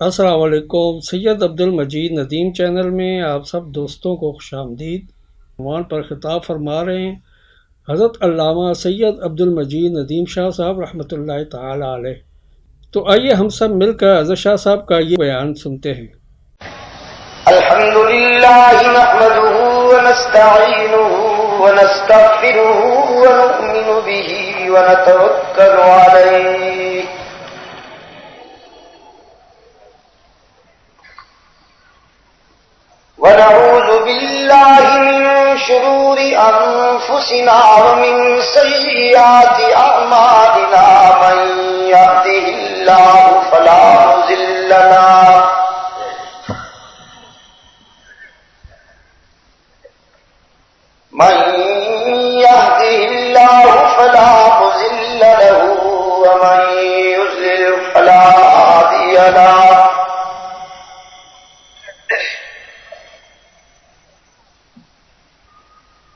السلام علیکم۔ سید عبد المجید ندیم چینل میں آپ سب دوستوں کو خوش آمدید۔ عنوان پر خطاب فرما رہے ہیں حضرت علامہ سید عبد المجید ندیم شاہ صاحب رحمۃ اللہ تعالی علیہ۔ تو آئیے ہم سب مل کر حضرت شاہ صاحب کا یہ بیان سنتے ہیں۔ الحمد للہ نحمده ونستعینه ونستغفره ونؤمن به ونتوکل علیہ ونعوذ باللہ من شرور انفسنا ومن سیئات اعمالنا من یهده اللہ فلا مضل له من يهده الله فلا مضل له ومن يضلل فلا هادي له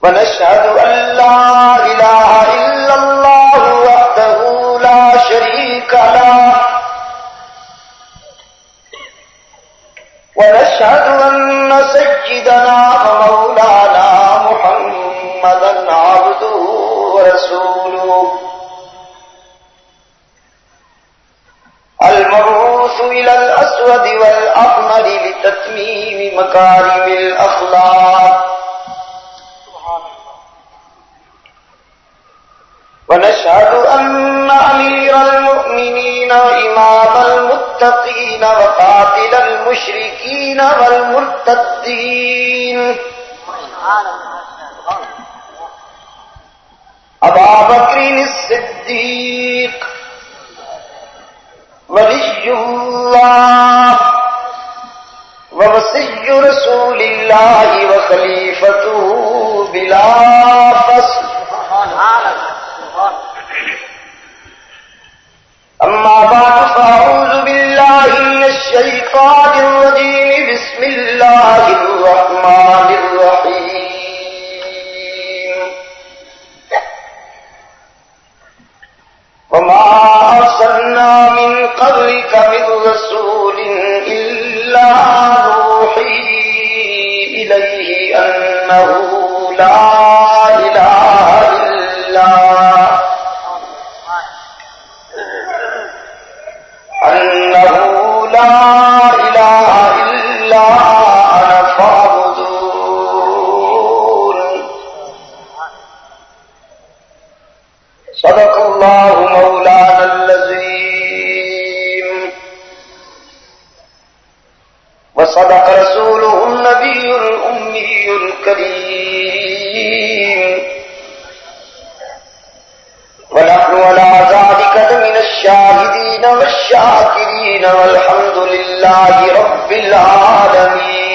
ونشهد أن لا إله إلا الله وحده لا شريك له ونشهد أن سيدنا ومولانا محمدا عبده ورسوله المبعوث إلى الأسود والأحمر لتتميم مكارم الأخلاق ونشهد أن أمير المؤمنين وإمام المتقين وقاتل المشركين والمرتدين أبا بكر الصديق ولي الله ووصي رسول الله وخليفته بلا فصل أما بعد فأعوذ بالله من الشيطان الرجيم بسم الله الرحمن الرحيم وما أرسلنا من قبلك من رسول إلا نوحي إليه أنه لا إله إلا أنا فاعبدون صدق الله مولانا العظيم وصدق رسوله النبي الأمي الكريم ونحن على ذلك من الشاهدين والشاكرين والحمد لله رب العالمين۔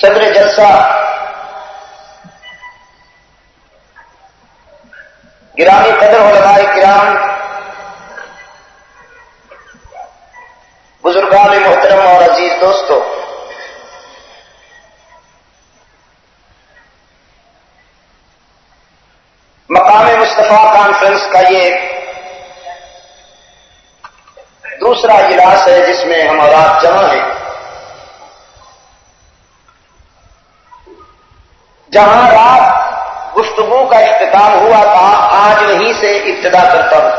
صدر جلسہ گرامی قدر علماء کرام، بزرگان محترم اور عزیز دوستو، مقام مصطفیٰ کانفرنس کا یہ دوسرا اجلاس ہے جس میں ہم حضرات جمع ہیں، جہاں رات گفتگو کا اختتام ہوا تھا، آج وہیں سے ابتدا کرتا ہوں۔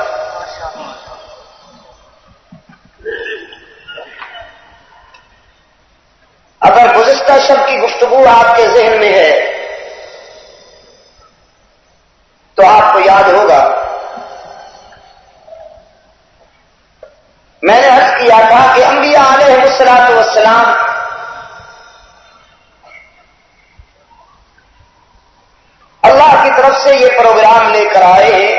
اگر گزشتہ شب کی گفتگو آپ کے ذہن میں ہے تو آپ کو یاد ہوگا میں نے عرض کیا تھا کہ انبیاء علیہ الصلوۃ والسلام اللہ کی طرف سے یہ پروگرام لے کر آئے ہیں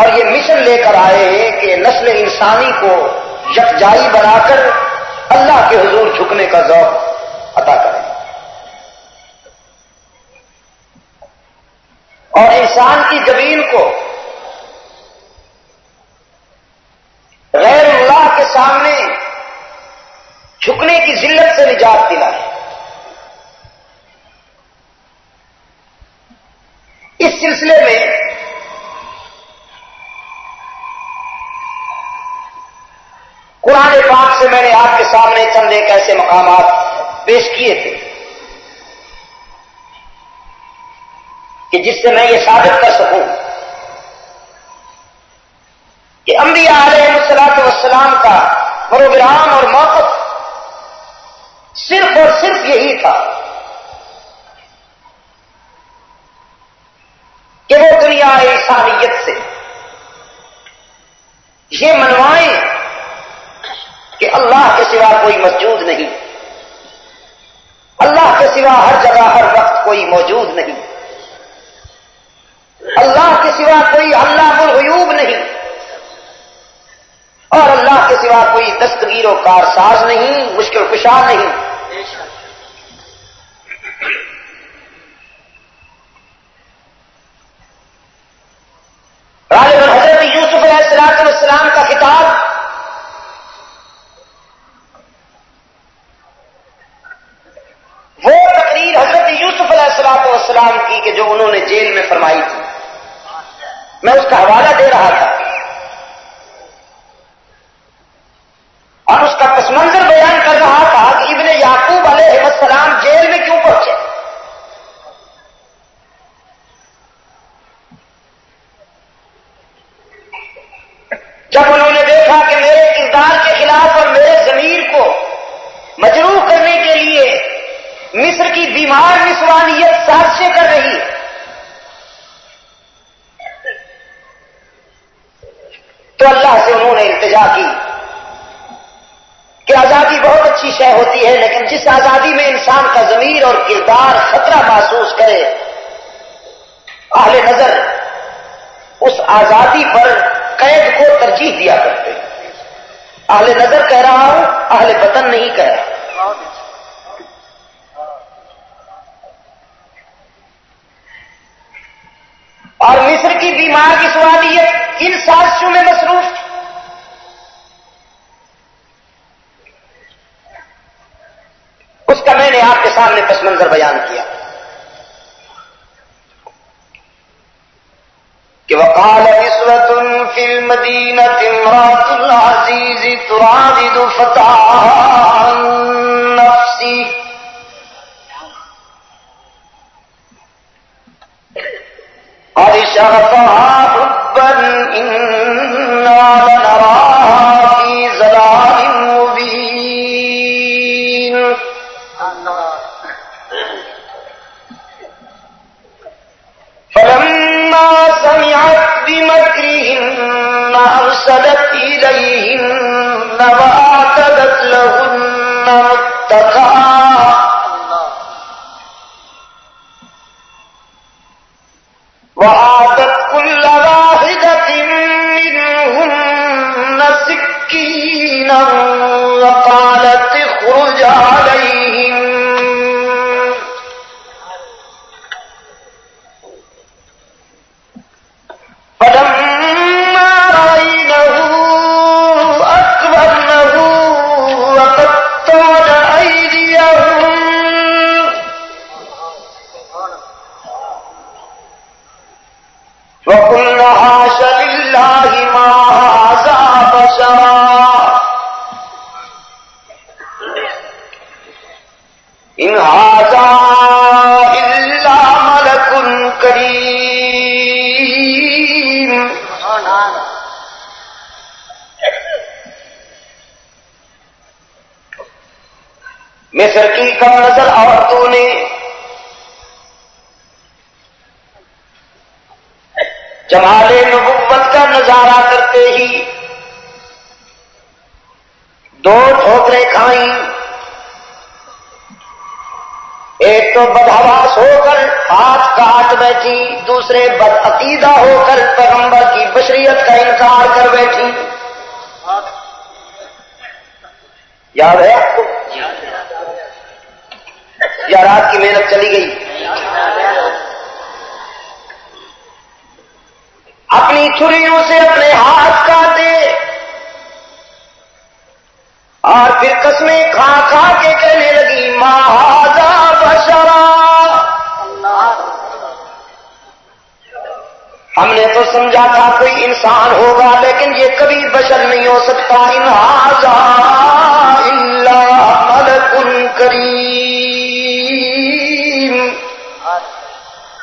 اور یہ مشن لے کر آئے ہیں کہ نسل انسانی کو یکجائی بنا کر اللہ کے حضور جھکنے کا ذوق عطا کریں، اور انسان کی جبین کو غیر اللہ کے سامنے جھکنے کی ذلت سے نجات دلائیں۔ اس سلسلے میں میں نے آپ کے سامنے چند ایک ایسے مقامات پیش کیے تھے کہ جس سے میں یہ ثابت کر سکوں کہ انبیاء علیہ الصلوۃ والسلام کا پروگرام اور موقف صرف اور صرف یہی تھا کہ وہ دنیا انسانیت سے یہ منوائیں کہ اللہ کے سوا کوئی موجود نہیں، اللہ کے سوا ہر جگہ ہر وقت کوئی موجود نہیں، اللہ کے سوا کوئی علام الغیوب نہیں، اور اللہ کے سوا کوئی دستگیر و کارساز نہیں، مشکل کشا نہیں۔ غالباً حضرت یوسف علیہ السلام کا خطاب وہ تقریر حضرت یوسف علیہ السلام کی کہ جو انہوں نے جیل میں فرمائی تھی، میں اس کا حوالہ دے رہا تھا اور اس کا پس منظر بیان کر رہا تھا کہ ابن یعقوب علیہ السلام جیل میں کیوں پہنچے۔ جب انہوں نے دیکھا کہ میرے کردار کے خلاف اور میرے ضمیر کو مجروح کرنے کے لیے مصر کی بیمار نسوانیت سازشیں کر رہی ہے، تو اللہ سے انہوں نے التجا کی کہ آزادی بہت اچھی شے ہوتی ہے، لیکن جس آزادی میں انسان کا ضمیر اور کردار خطرہ محسوس کرے، اہل نظر اس آزادی پر قید کو ترجیح دیا کرتے ہیں۔ اہل نظر کہہ رہا ہوں، اہل وطن نہیں کہہ رہا۔ اور مصر کی بیمار کی سوالیت کن سازشوں میں مصروف تھی؟ اس کا میں نے آپ کے سامنے پس منظر بیان کیا کہ وقال نسوة في المدينة امرأة العزيز تراود فتاها عن نفسه قد شغفها حبا إنا لنراها في ضلال مبين۔ فلما سمعت بمكرهن أرسلت إليهن وأعتدت لهن متكئا وآتت كل واحدة منهن سكينا وقالت اخرج عليهم فلما رأينه أكبرنه وقطعن أيديهن وقلن حاش لله ما هذا بشرا إن هذا إلا ملك كريم۔ مصر کی کم نظر عورتوں نے جمال نبوت کا نظارہ کرتے ہی دو ٹھوکریں کھائیں، ایک تو بدحواس ہو کر ہاتھ کاٹ بیٹھی، دوسرے بدعقیدہ ہو کر پیغمبر کی بشریت کا انکار کر بیٹھی۔ یاد ہے آپ کو؟ یا رات کی محنت چلی گئی؟ اپنی چھریوں سے اپنے ہاتھ کاٹے اور پھر قسمیں کھا کھا کے کہنے لگی ما ھذا بشرا، ہم نے تو سمجھا تھا کوئی انسان ہوگا، لیکن یہ کبھی بشر نہیں ہو سکتا. ان ھذا الا ملک کریم،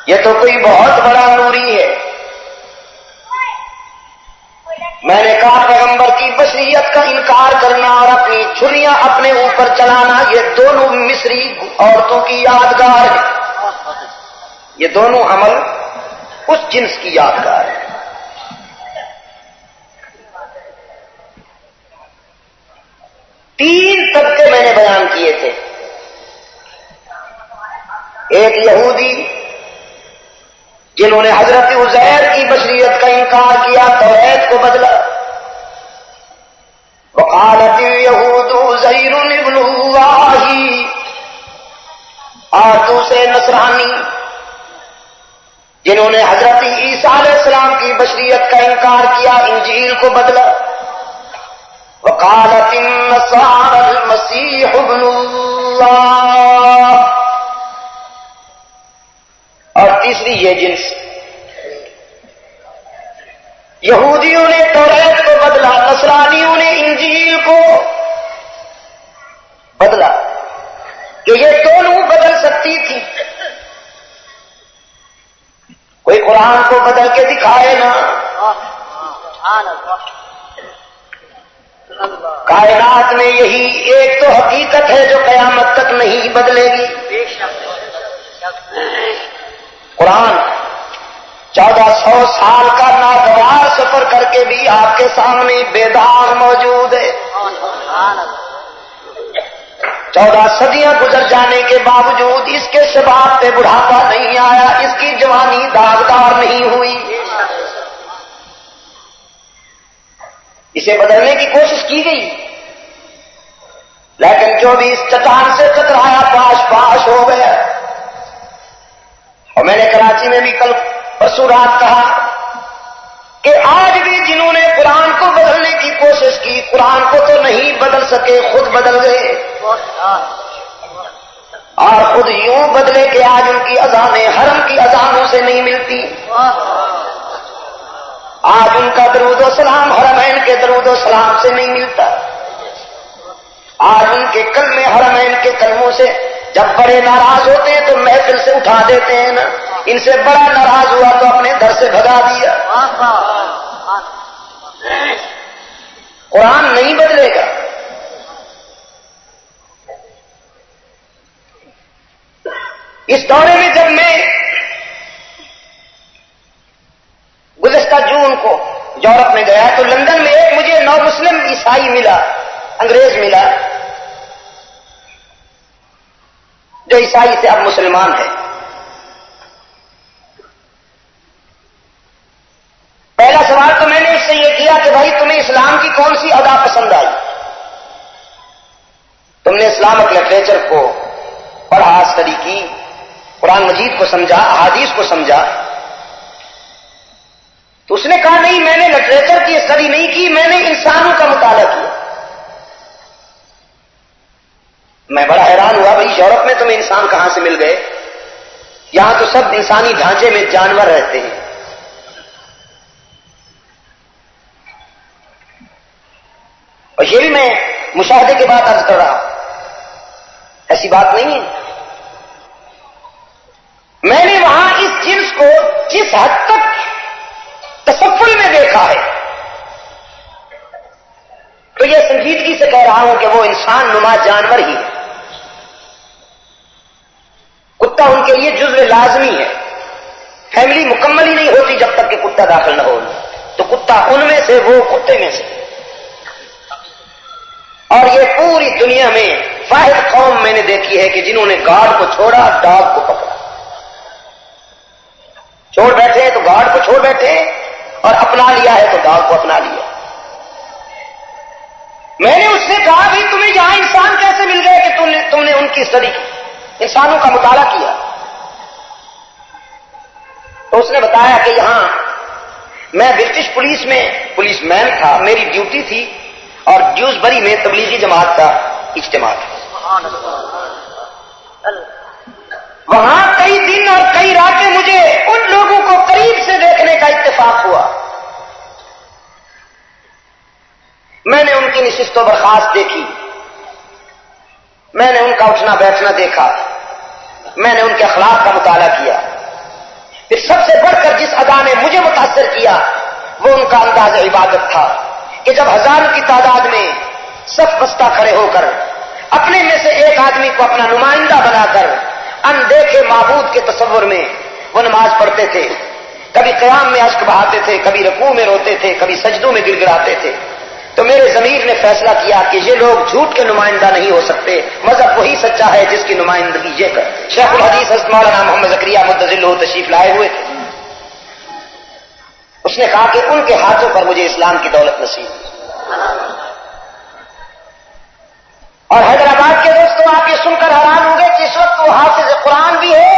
یہ تو کوئی بہت بڑا نوری ہے. میں نے کہا پیغمبر کی بشریت کا انکار کرنا اور اپنی چھریاں اپنے اوپر چلانا، یہ دونوں مصری عورتوں کی یادگار ہے. یہ دونوں عمل اس جنس کی یادگار ہے. تین طبقے میں نے بیان کیے تھے. ایک یہودی جنہوں نے حضرت عزیر کی بشریت کا انکار کیا، توحید کو بدلا. وقالت اليہود عزیر ابن اللہ. اور دوسرے نصرانی جنہوں نے حضرت عیسیٰ علیہ السلام کی بشریت کا انکار کیا، انجیل کو بدلا. وقالت النصارى المسیح ابن اللہ. اور تیسری یہ جنس، یہودیوں نے توریت کو بدلا، نصرانیوں نے انجیل کو بدلا. کہ یہ دونوں بدل سکتی تھی. کوئی قرآن کو بدل کے دکھائے نا. کائنات میں یہی ایک تو حقیقت ہے جو قیامت تک نہیں بدلے گی. قرآن 1400 سال کا ناگوار سفر کر کے بھی آپ کے سامنے بے داغ موجود ہے. 14 صدیاں گزر جانے کے باوجود اس کے شباب پہ بڑھاپا نہیں آیا، اس کی جوانی داغدار نہیں ہوئی. اسے بدلنے کی کوشش کی گئی، لیکن جو بھی اس چٹان سے ٹکرایا پاش پاش ہو گیا. اور میں نے کراچی میں بھی کل پرسوں رات کہا کہ آج بھی جنہوں نے قرآن کو بدلنے کی کوشش کی، قرآن کو تو نہیں بدل سکے، خود بدل گئے. اور خود یوں بدلے کہ آج ان کی اذانیں حرم کی اذانوں سے نہیں ملتی. آج ان کا درود و سلام حرمین کے درود و سلام سے نہیں ملتا. آج ان کے کلمے حرمین کے کلموں سے، جب بڑے ناراض ہوتے ہیں تو محفل سے اٹھا دیتے ہیں نا. ان سے بڑا ناراض ہوا تو اپنے گھر سے بھگا دیا. قرآن نہیں بدلے گا. اس دورے میں جب میں گزشتہ جون کو یورپ میں گیا تو لندن میں ایک مجھے نو مسلم عیسائی ملا، انگریز ملا، جو عیسائی سے اب مسلمان ہے. پہلا سوال تو میں نے اس سے یہ کیا کہ بھائی تمہیں اسلام کی کون سی ادا پسند آئی؟ تم نے اسلامک لٹریچر کو پڑھا، اسٹڈی کی، قرآن مجید کو سمجھا، احادیث کو سمجھا. تو اس نے کہا نہیں، میں نے لٹریچر کی اسٹڈی نہیں کی، میں نے انسانوں کا مطالعہ کیا. میں بڑا حیران ہوا، بھائی یورپ میں تمہیں انسان کہاں سے مل گئے؟ یہاں تو سب انسانی ڈھانچے میں جانور رہتے ہیں. اور یہ بھی میں مشاہدے کے بعد عرض کر رہا ہوں، ایسی بات نہیں ہے. میں نے وہاں اس جنس کو جس حد تک تصور میں دیکھا ہے، تو یہ سنجیدگی سے کہہ رہا ہوں کہ وہ انسان نما جانور ہی ہے. کتا ان کے لیے جزو لازمی ہے. فیملی مکمل ہی نہیں ہوتی جب تک کہ کتا داخل نہ ہو. تو کتا ان میں سے، وہ کتے میں سے. اور یہ پوری دنیا میں واحد قوم میں نے دیکھی ہے کہ جنہوں نے گاڈ کو چھوڑا، ڈاگ کو پکڑا. چھوڑ بیٹھے تو گاڈ کو چھوڑ بیٹھے، اور اپنا لیا ہے تو ڈاگ کو اپنا لیا. میں نے اس سے کہا بھی تمہیں یہاں انسان کیسے مل گئے کہ تم نے ان کی اسٹڈی کی، انسانوں کا مطالعہ کیا؟ تو اس نے بتایا کہ یہاں میں برٹش پولیس میں پولیس مین تھا، میری ڈیوٹی تھی، اور ڈیوزبری میں تبلیغی جماعت کا اجتماع تھا. وہاں کئی دن اور کئی راتیں مجھے ان لوگوں کو قریب سے دیکھنے کا اتفاق ہوا. میں نے ان کی نشست و برخاست دیکھی، میں نے ان کا اٹھنا بیٹھنا دیکھا، میں نے ان کے اخلاق کا مطالعہ کیا. پھر سب سے بڑھ کر جس ادا نے مجھے متاثر کیا وہ ان کا انداز عبادت تھا کہ جب ہزاروں کی تعداد میں صف بستہ کھڑے ہو کر اپنے میں سے ایک آدمی کو اپنا نمائندہ بنا کر اندیکھے معبود کے تصور میں وہ نماز پڑھتے تھے. کبھی قیام میں اشک بہاتے تھے، کبھی رکوع میں روتے تھے، کبھی سجدوں میں گر گراتے تھے. تو میرے ضمیر نے فیصلہ کیا کہ یہ لوگ جھوٹ کے نمائندہ نہیں ہو سکتے، مذہب وہی سچا ہے جس کی نمائندگی یہ کر. شیخ الحدیث حضرت مولانا محمد زکریا مدظلہ تشریف لائے ہوئے تھے. اس نے کہا کہ ان کے ہاتھوں پر مجھے اسلام کی دولت نصیب ہوئی. اور حیدرآباد کے دوستوں، آپ یہ سن کر حیران ہوں گے کہ اس وقت وہ حافظ قرآن بھی ہے،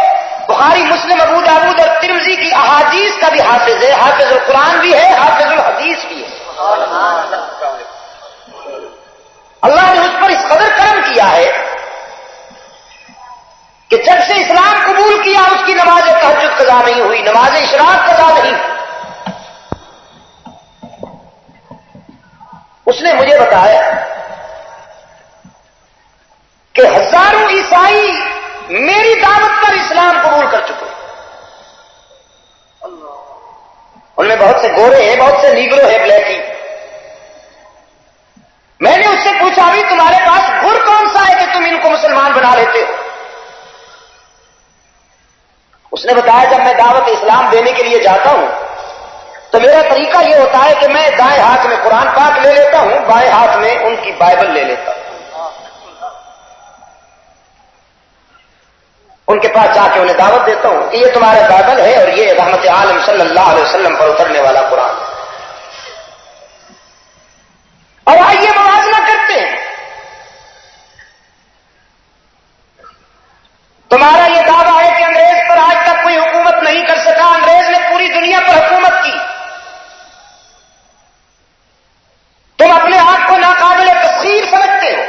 بخاری مسلم ابو داؤد اور ترمذی کی احادیث کا بھی حافظ ہے، حافظ القرآن بھی ہے، حافظ الحدیث بھی ہے. اللہ نے اس پر اس قدر کرم کیا ہے کہ جب سے اسلام قبول کیا اس کی نماز تہجد قضا نہیں ہوئی، نماز اشراق قضا نہیں. اس نے مجھے بتایا کہ ہزاروں عیسائی میری دعوت پر اسلام قبول کر چکے. ان میں بہت سے گورے ہیں، بہت سے نیگرو ہیں، بلیکی. میں نے اس سے پوچھا بھی تمہارے پاس گر کون سا ہے کہ تم ان کو مسلمان بنا لیتے ہو؟ اس نے بتایا جب میں دعوت اسلام دینے کے لیے جاتا ہوں تو میرا طریقہ یہ ہوتا ہے کہ میں دائیں ہاتھ میں قرآن پاک لے لیتا ہوں، بائیں ہاتھ میں ان کی بائبل لے لیتا ہوں. ان کے پاس جا کے انہیں دعوت دیتا ہوں کہ یہ تمہارا بائبل ہے اور یہ رحمت عالم صلی اللہ علیہ وسلم پر اترنے والا قرآن ہے. اور آئیے موازنہ کرتے ہیں. تمہارا یہ دعویٰ ہے کہ انگریز پر آج تک کوئی حکومت نہیں کر سکا، انگریز نے پوری دنیا پر حکومت کی. تم اپنے آپ کو ناقابل تسخیر سمجھتے ہو،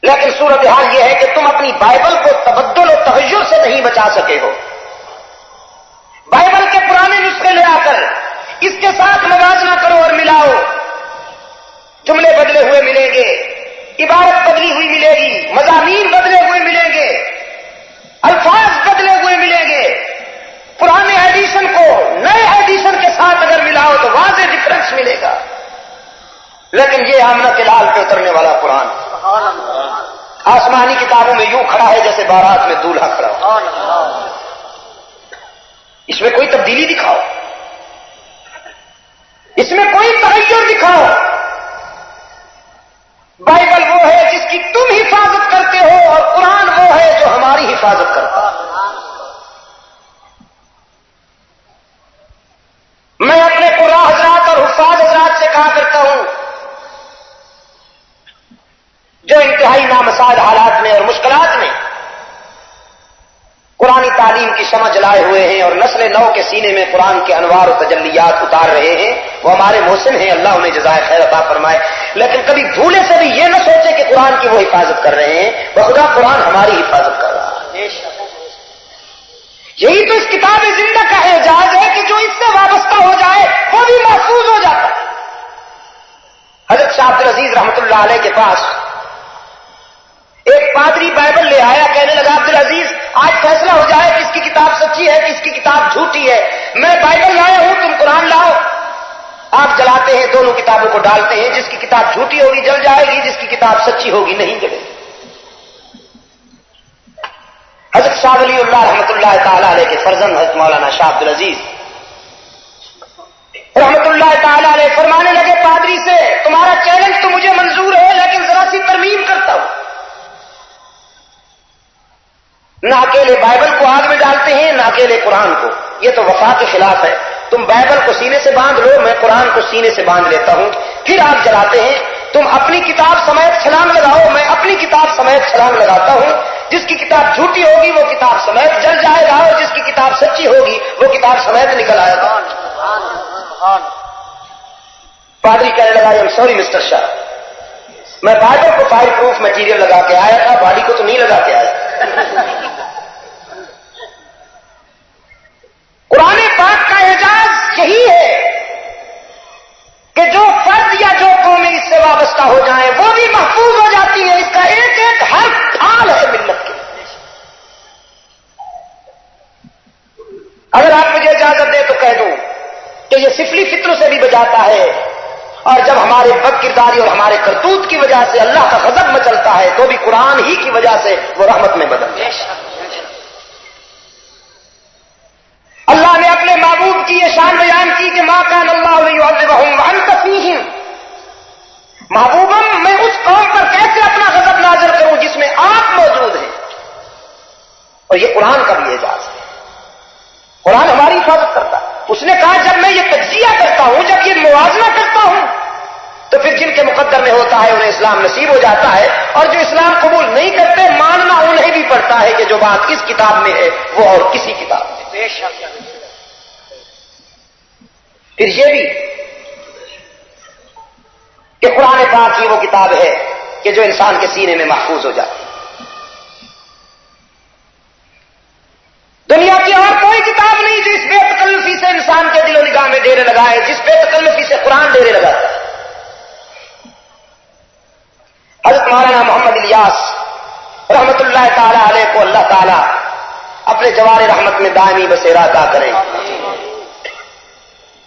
لیکن صورتحال یہ ہے کہ تم اپنی بائبل کو تبدل و تغیر سے نہیں بچا سکے ہو. بائبل کے پرانے نسخے لے آ کر اس کے ساتھ موازنہ کرو اور ملاؤ. جملے بدلے ہوئے ملیں گے، عبارت بدلی ہوئی ملے گی، مضامین بدلے ہوئے ملیں گے، الفاظ بدلے ہوئے ملیں گے. پرانے ایڈیشن کو نئے ایڈیشن کے ساتھ اگر ملاؤ تو واضح ڈفرنس ملے گا. لیکن یہ آمنہ کے لال پہ اترنے والا قرآن آسمانی کتابوں میں یوں کھڑا ہے جیسے بارات میں دولہا کھڑا ہو. اس میں کوئی تبدیلی دکھاؤ، اس میں کوئی تغیر دکھاؤ. بائبل وہ ہے جس کی تم حفاظت کرتے ہو اور قرآن وہ ہے جو ہماری حفاظت کرتا ہے. میں اپنے قراء حضرات اور حفاظ حضرات سے کہا کرتا ہوں جو انتہائی نامساعد حالات میں اور مشکلات میں قرآنی تعلیم کی شمع جلائے ہوئے ہیں اور نسل نو کے سینے میں قرآن کے انوار و تجلیات اتار رہے ہیں، وہ ہمارے محسن ہیں، اللہ انہیں جزائے خیر عطا فرمائے. لیکن کبھی بھولے سے بھی یہ نہ سوچے کہ قرآن کی وہ حفاظت کر رہے ہیں، بخدا قرآن ہماری حفاظت کر رہا ہے. یہی تو اس کتاب زندہ کا اعجاز ہے کہ جو اس سے وابستہ ہو جائے وہ بھی محفوظ ہو جاتا ہے. حضرت شاہ عبد العزیز رحمۃ اللہ علیہ کے پاس ایک پادری بائبل لے آیا، کہنے لگا عبد العزیز آج فیصلہ ہو جائے کہ اس کی کتاب سچی ہے کہ اس کی کتاب جھوٹی ہے. میں بائبل لایا ہوں، تم قرآن لاؤ. آپ جلاتے ہیں، دونوں کتابوں کو ڈالتے ہیں، جس کی کتاب جھوٹی ہوگی جل جائے گی، جس کی کتاب سچی ہوگی نہیں جلے گی. حضرت شاہ ولی اللہ رحمۃ اللہ تعالی علیہ کے فرزند حضرت مولانا شاہ عبد العزیز رحمۃ اللہ تعالی علیہ فرمانے لگے پادری سے تمہارا چیلنج تو مجھے منظور ہے لیکن ذرا سی ترمیم کرتا ہوں. نہ اکیلے بائبل کو آگ میں ڈالتے ہیں نہ اکیلے قرآن کو، یہ تو وفا کے خلاف ہے. تم بائبل کو سینے سے باندھ لو، میں قرآن کو سینے سے باندھ لیتا ہوں، پھر آپ جلاتے ہیں. تم اپنی کتاب سمیت چھلانگ لگاؤ، میں اپنی کتاب سمیت چھلانگ لگاتا ہوں. جس کی کتاب جھوٹی ہوگی وہ کتاب سمیت جل جائے گا اور جس کی کتاب سچی ہوگی وہ کتاب سمیت نکل آئے گا. پادری کہنے لگا ایم سوری مسٹر شاہ، میں بائبل کو فائر پروف مٹیریل لگا کے آیا تھا، باڈی کو تو نہیں لگا کے آیا. قرآن پاک کا اعجاز یہی ہے کہ جو فرد یا جو قومیں اس سے وابستہ ہو جائیں وہ بھی محفوظ ہو جاتی ہے. اس کا ایک ایک حرف ڈھال ہے ملت کے. اگر آپ مجھے اجازت دیں تو کہہ دوں کہ یہ سفلی فطروں سے بھی بجاتا ہے، اور جب ہمارے بد کرداری اور ہمارے کرتوت کی وجہ سے اللہ کا غضب مچلتا ہے تو بھی قرآن ہی کی وجہ سے وہ رحمت میں بدل جائے. اللہ نے اپنے محبوب کی یہ شان بیان کی کہ ما کان اللہ لیعذبہم وانت فیہم. محبوبم میں اس قوم پر کیسے اپنا غضب نازل کروں جس میں آپ موجود ہیں. اور یہ قرآن کا بھی اعجاز ہے. قرآن ہماری حفاظت کرتا ہے. اس نے کہا جب میں یہ تجزیہ کرتا ہوں، جب یہ موازنہ کرتا ہوں، تو پھر جن کے مقدر میں ہوتا ہے انہیں اسلام نصیب ہو جاتا ہے، اور جو اسلام قبول نہیں کرتے ماننا انہیں بھی پڑتا ہے کہ جو بات اس کتاب میں ہے وہ اور کسی کتاب میں. پھر یہ بھی کہ قرآن پاک ہی وہ کتاب ہے کہ جو انسان کے سینے میں محفوظ ہو جاتی ہے. دنیا کی اور کوئی کتاب نہیں جو اس بے تکلفی سے انسان کے دل و نگاہ میں ڈیرے لگائے جس بے تکلفی سے قرآن ڈیرے لگاتا ہے. حضرت مولانا محمد الیاس رحمت اللہ تعالی علیہ کو اللہ تعالی اپنے جوار رحمت میں دائمی بسیرا عطا کریں،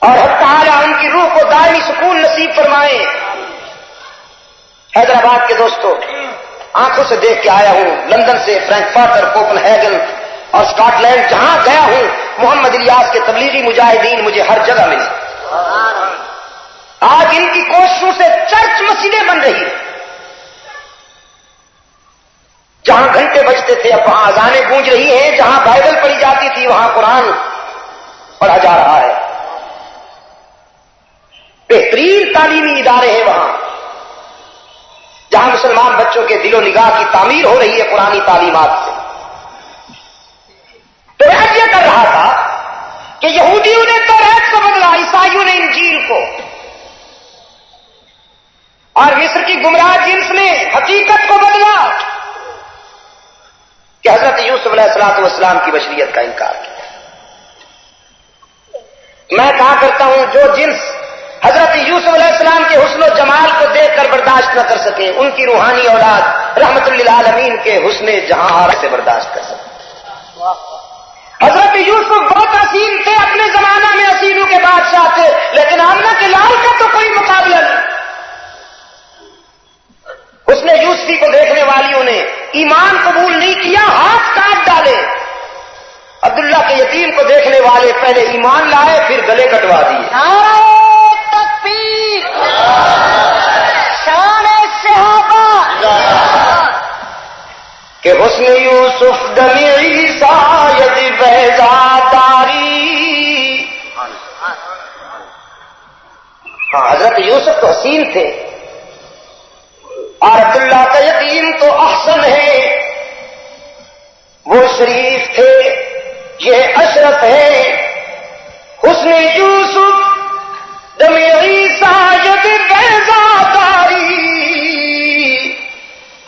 اور حق تعالی ان کی روح کو دائمی سکون نصیب فرمائیں. حیدرآباد کے دوستوں، آنکھوں سے دیکھ کے آیا ہوں، لندن سے فرینکفرٹ اور کوپن ہیگن اور اسکاٹ لینڈ جہاں گیا ہوں، محمد الیاس کے تبلیغی مجاہدین مجھے ہر جگہ ملے. آج ان کی کوششوں سے چرچ مسجدیں بن رہی ہیں. جہاں گھنٹے بجتے تھے اب وہاں اذانیں گونج رہی ہیں، جہاں بائبل پڑھی جاتی تھی وہاں قرآن پڑھا جا رہا ہے. بہترین تعلیمی ادارے ہیں وہاں جہاں مسلمان بچوں کے دل و نگاہ کی تعمیر ہو رہی ہے قرآنی تعلیمات سے. تو میں یہ کر رہا تھا کہ یہودیوں نے توریت کو بدلا، عیسائیوں نے انجیل کو، اور مصر کی گمراہ جنس نے حقیقت کو بدلا کہ حضرت یوسف علیہ الصلوۃ والسلام کی بشریت کا انکار کیا. میں کہا کرتا ہوں جو جنس حضرت یوسف علیہ السلام کے حسن و جمال کو دیکھ کر برداشت نہ کر سکے ان کی روحانی اولاد رحمت للعالمین کے حسن جہاں سے برداشت کر سکے. حضرت یوسف بہت حسین تھے، اپنے زمانہ میں حسینوں کے بادشاہ تھے، لیکن آمنہ کے لال کا تو کوئی مقابلہ نہیں. اس نے یوسفی کو دیکھنے والیوں نے ایمان قبول نہیں کیا، ہاتھ کاٹ ڈالے. عبداللہ کے یتیم کو دیکھنے والے پہلے ایمان لائے پھر گلے کٹوا دیے. نعرہ تکبیر، شان صحابہ، کہ حسن یوسف دمی عیسیٰ ید بیضاداری. حضرت یوسف تو حسین تھے اور عبداللہ کا یتیم تو احسن ہے. وہ شریف تھے، یہ اشرف ہے. حسن یوسف دم عیسیٰ ید بیضاداری.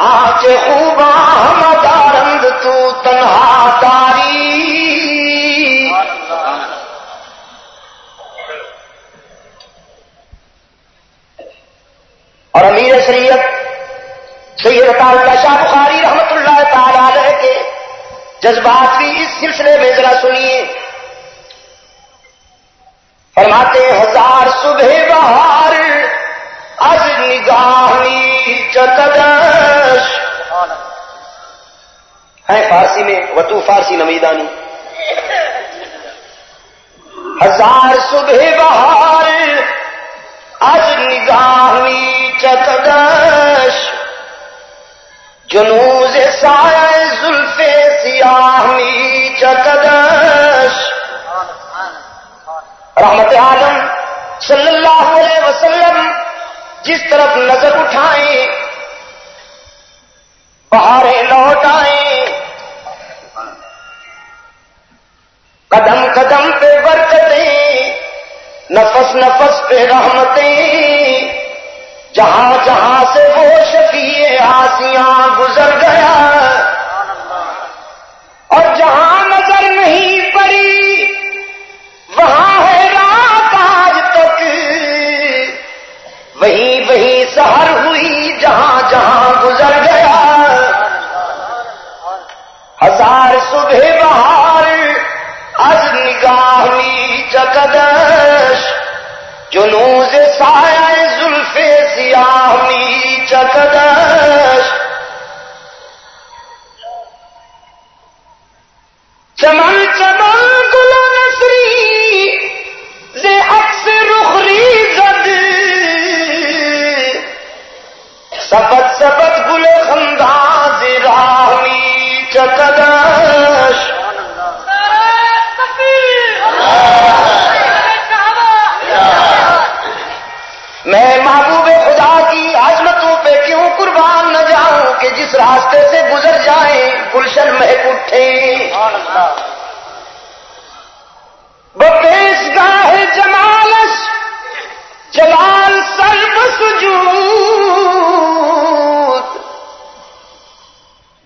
آج خوبا ہم دارند تو تنہا داری. اور امیر شریعت سید عطا اللہ شاہ بخاری رحمت اللہ تعالی علیہ کے جذبات بھی اس سلسلے میں ذرا سنیے. فرماتے ہزار صبح بہار از نگاہی چکدش. ہے فارسی میں وطو فارسی نمیدانی. ہزار صبح بہار از نگاہی چکدش. جنوز سایہ زلف سیاہی چکدش. رحمت عالم صلی اللہ علیہ وسلم جس طرف نظر اٹھائیں بہاریں لوٹ آئیں. قدم قدم پہ برکتیں، نفس نفس پہ رحمتیں. جہاں جہاں سے وہ شفیع آسیاں گزر گیا سحر ہوئی جہاں جہاں گزر گیا، ہزار صبح بہار از نگاہ می چکدش، جنوز سایہ زلف سیاہ می چکدش، چمن چمن گل نسری زے عکس رخری زد، سبت سبت گل خندان زے راہ می چکدش، میں محبوب خدا کی عظمتوں پہ کیوں قربان نہ جاؤں کہ جس راستے سے گزر جائیں گلشن مہک اٹھے، بپیش گاہ جمالش جلال سر بسجود،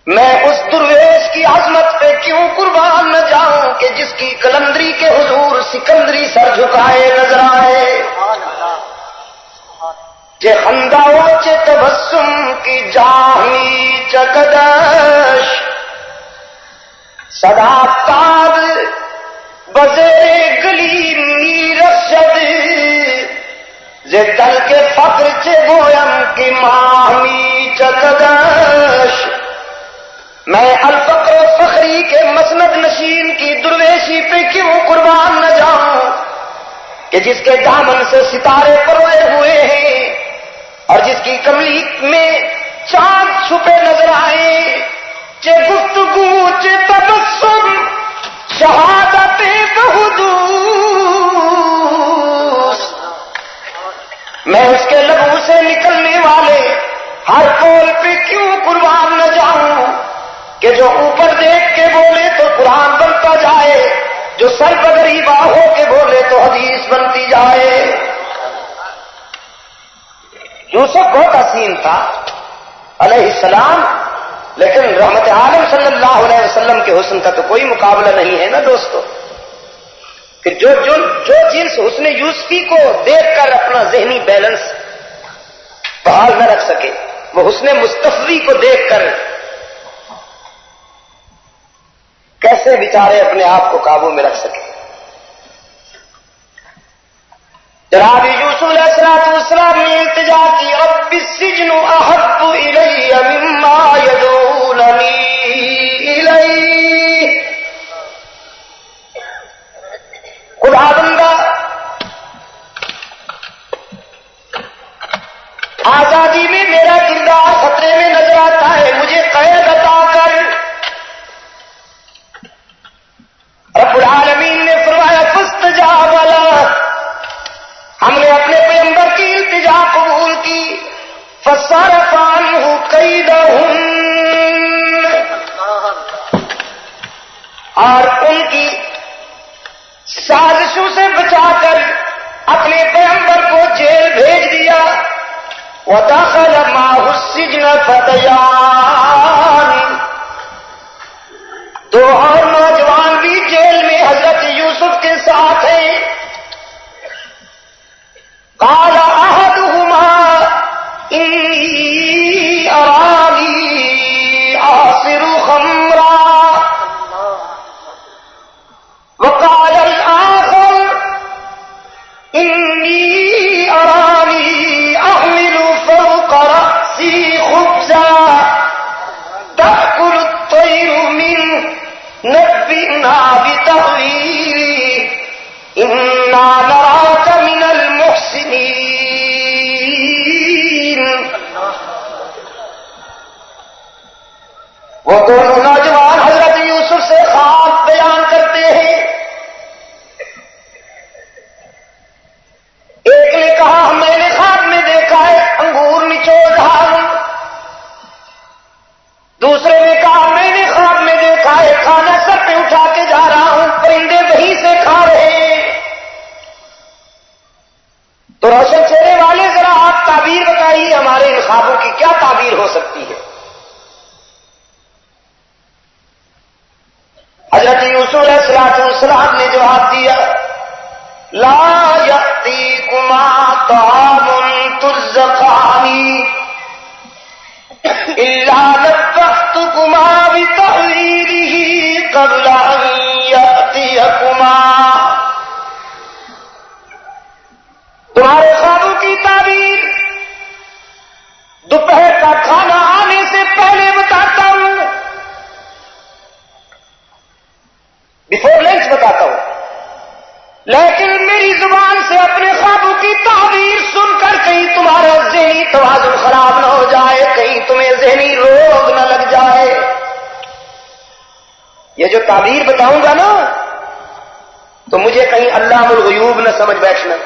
میں اس درویش کی عظمت پہ کیوں قربان نہ جاؤں کہ جس کی کلندری کے حضور سکندری سر جھکائے نظر آئے، کہ خنداؤ چے تبسم کی جاہی چکدش، صدا تاب بزیر گلی می رشد، زے دل کے فقر چے گویم کی ماہی چکدش، میں الفقر و فخری کے مسند نشین کی درویشی پہ کیوں قربان نہ جاؤں کہ جس کے دامن سے ستارے پروئے ہوئے ہیں اور جس کی کملی میں چاند چھپے نظر آئے، چے گفتگو چے تبسم شہادت بحدوث، میں اس کے لبوں سے نکلنے والے ہر قول پہ کیوں قربان نہ جاؤں کہ جو اوپر دیکھ کے بولے تو قرآن بنتا جائے، جو سر بغریبا ہو کے بولے تو حدیث بنتی جائے۔ یوسف بہت حسین تھا علیہ السلام، لیکن رحمت عالم صلی اللہ علیہ وسلم کے حسن کا تو کوئی مقابلہ نہیں ہے نا دوستو، کہ جو جنس حسن یوسفی کو دیکھ کر اپنا ذہنی بیلنس بحال نہ رکھ سکے، وہ حسن مصطفی کو دیکھ کر کیسے بیچارے اپنے آپ کو قابو میں رکھ سکے۔ جناب یوسف علیہ السلام نے التجا کی، رب السجن احب الی مما یدعوننی الیہ، خدا بندہ آزادی میں میرا کردار خطرے میں نظر آتا ہے، مجھے قید عطا کر۔ رب العالمین نے فرمایا فاستجاب لہ، ہم نے اپنے پیغمبر کی التجا قبول کی، فصرف عنہ کیدہن، اور ان کی سازشوں سے بچا کر اپنے پیغمبر کو جیل بھیج دیا۔ ودخل معه السجن فتیان، دو اور نوجوان بھی جیل میں حضرت یوسف کے ساتھ ہیں۔ قال احدهما انی ارانی اعصر خمرا، وقال الاخر انی ارانی احمل فوق رأسی خبزا تأكل الطير منه نبئنا بتأويله إنا نراك من المحسنين۔ وہ دونوں نوجوان حضرت یوسف سے خواب بیان کرتے ہیں۔ ایک نے کہا میں نے خواب میں دیکھا ہے انگور نچوڑ رہا ہوں، دوسرے نے کہا میں نے خواب میں دیکھا ہے کھانا سر پہ اٹھا کے جا رہا ہوں، پرندے وہیں سے کھا رہے ہیں۔ تو روشن چہرے والے ذرا آپ تعبیر بتائیے ہمارے ان خوابوں کی کیا تعبیر ہو سکتی ہے؟ حضرت یوسف علیہ السلام نے جواب دیا، لا یأتیکما طعام ترزقانی الا نبأتکما بتأویلہ قبل ان یأتیکما. تمہارے خوابوں کی تعبیر دوپہر کا کھانا آنے سے پہلے بتاتا ہوں، بیفور لنچ بتاتا ہوں، لیکن میری زبان سے اپنے خوابوں کی تعبیر سن کر کہیں تمہارا ذہنی توازن خراب نہ ہو جائے، کہیں تمہیں ذہنی روگ نہ لگ جائے. یہ جو تعبیر بتاؤں گا نا تو مجھے کہیں علام الغیوب نہ سمجھ بیٹھنا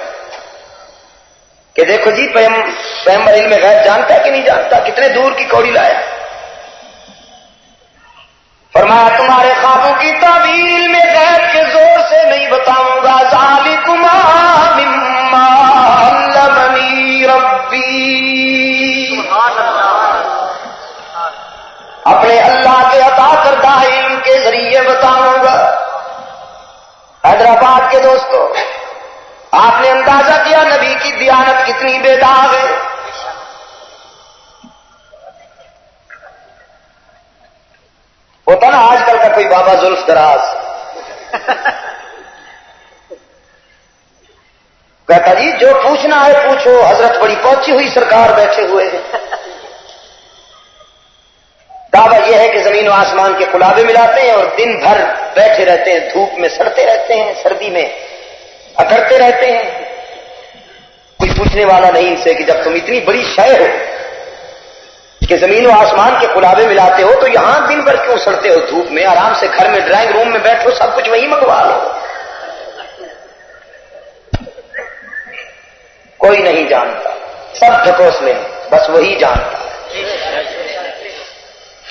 کہ دیکھو جی پیغمبر علم غیب جانتا ہے کہ نہیں جانتا، کتنے دور کی کوڑی لایا. فرمایا تمہارے خوابوں کی تعبیر علم غیب کے زور سے نہیں بتاؤں گا. ذالکما مما علمنی ربی، اپنے اللہ کے عطا کردہ علم کے ذریعے بتاؤں گا. حیدرآباد کے دوستو، آپ نے اندازہ کیا نبی کی دیانت کتنی بے داغ ہے. ہوتا نا آج کل کا کوئی بابا زلف دراز کہتا جی جو پوچھنا ہے پوچھو، حضرت بڑی پہنچی ہوئی سرکار بیٹھے ہوئے ہیں. دعویٰ یہ ہے کہ زمین و آسمان کے قلابے ملاتے ہیں اور دن بھر بیٹھے رہتے ہیں، دھوپ میں سڑتے رہتے ہیں، سردی میں اکڑتے رہتے ہیں. کوئی پوچھنے والا نہیں ان سے کہ جب تم اتنی بڑی شے ہو کہ زمین و آسمان کے قلابے ملاتے ہو تو یہاں دن بھر کیوں سڑتے ہو دھوپ میں؟ آرام سے گھر میں ڈرائنگ روم میں بیٹھو، سب کچھ وہیں منگوا لو. کوئی نہیں جانتا، سب ڈھکوس لیں، بس وہی جانتا.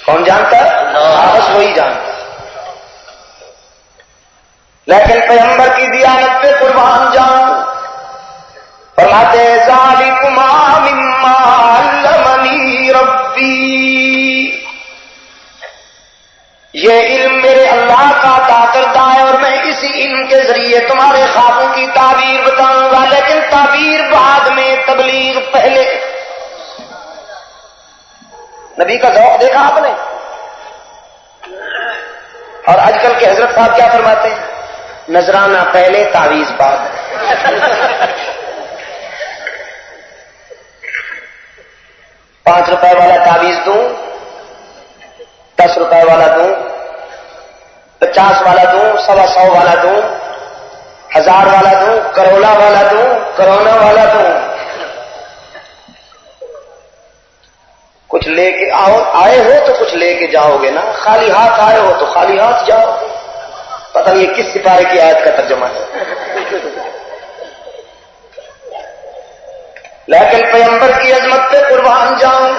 کون جانتا ہے؟ بس وہی جانتا. لیکن پیغمبر کی دیانت پہ قربان جاؤں. فرماتے ذالکما مما علمنی ربی، یہ علم میرے اللہ کا عطا کردہ ہے اور میں اسی علم کے ذریعے تمہارے خوابوں کی تعبیر بتاؤں گا. لیکن تعبیر بعد میں، تبلیغ پہلے. نبی کا ذوق دیکھا آپ نے؟ اور آج کل کے حضرت صاحب کیا فرماتے ہیں؟ نذرانہ پہلے تعویذ بعد. 5 روپے والا تعویذ دوں، 10 روپے والا دوں، 50 والا دوں، 125 والا دوں، 1000 والا دوں، کروڑا والا دوں، کرونا والا دوں. کچھ لے کے آئے ہو تو کچھ لے کے جاؤ گے نا، خالی ہاتھ آئے ہو تو خالی ہاتھ جاؤ. پتہ نہیں یہ کس سپارے کی آیت کا ترجمہ ہے. لیکن پیغمبر کی عظمت پہ قربان جاؤں.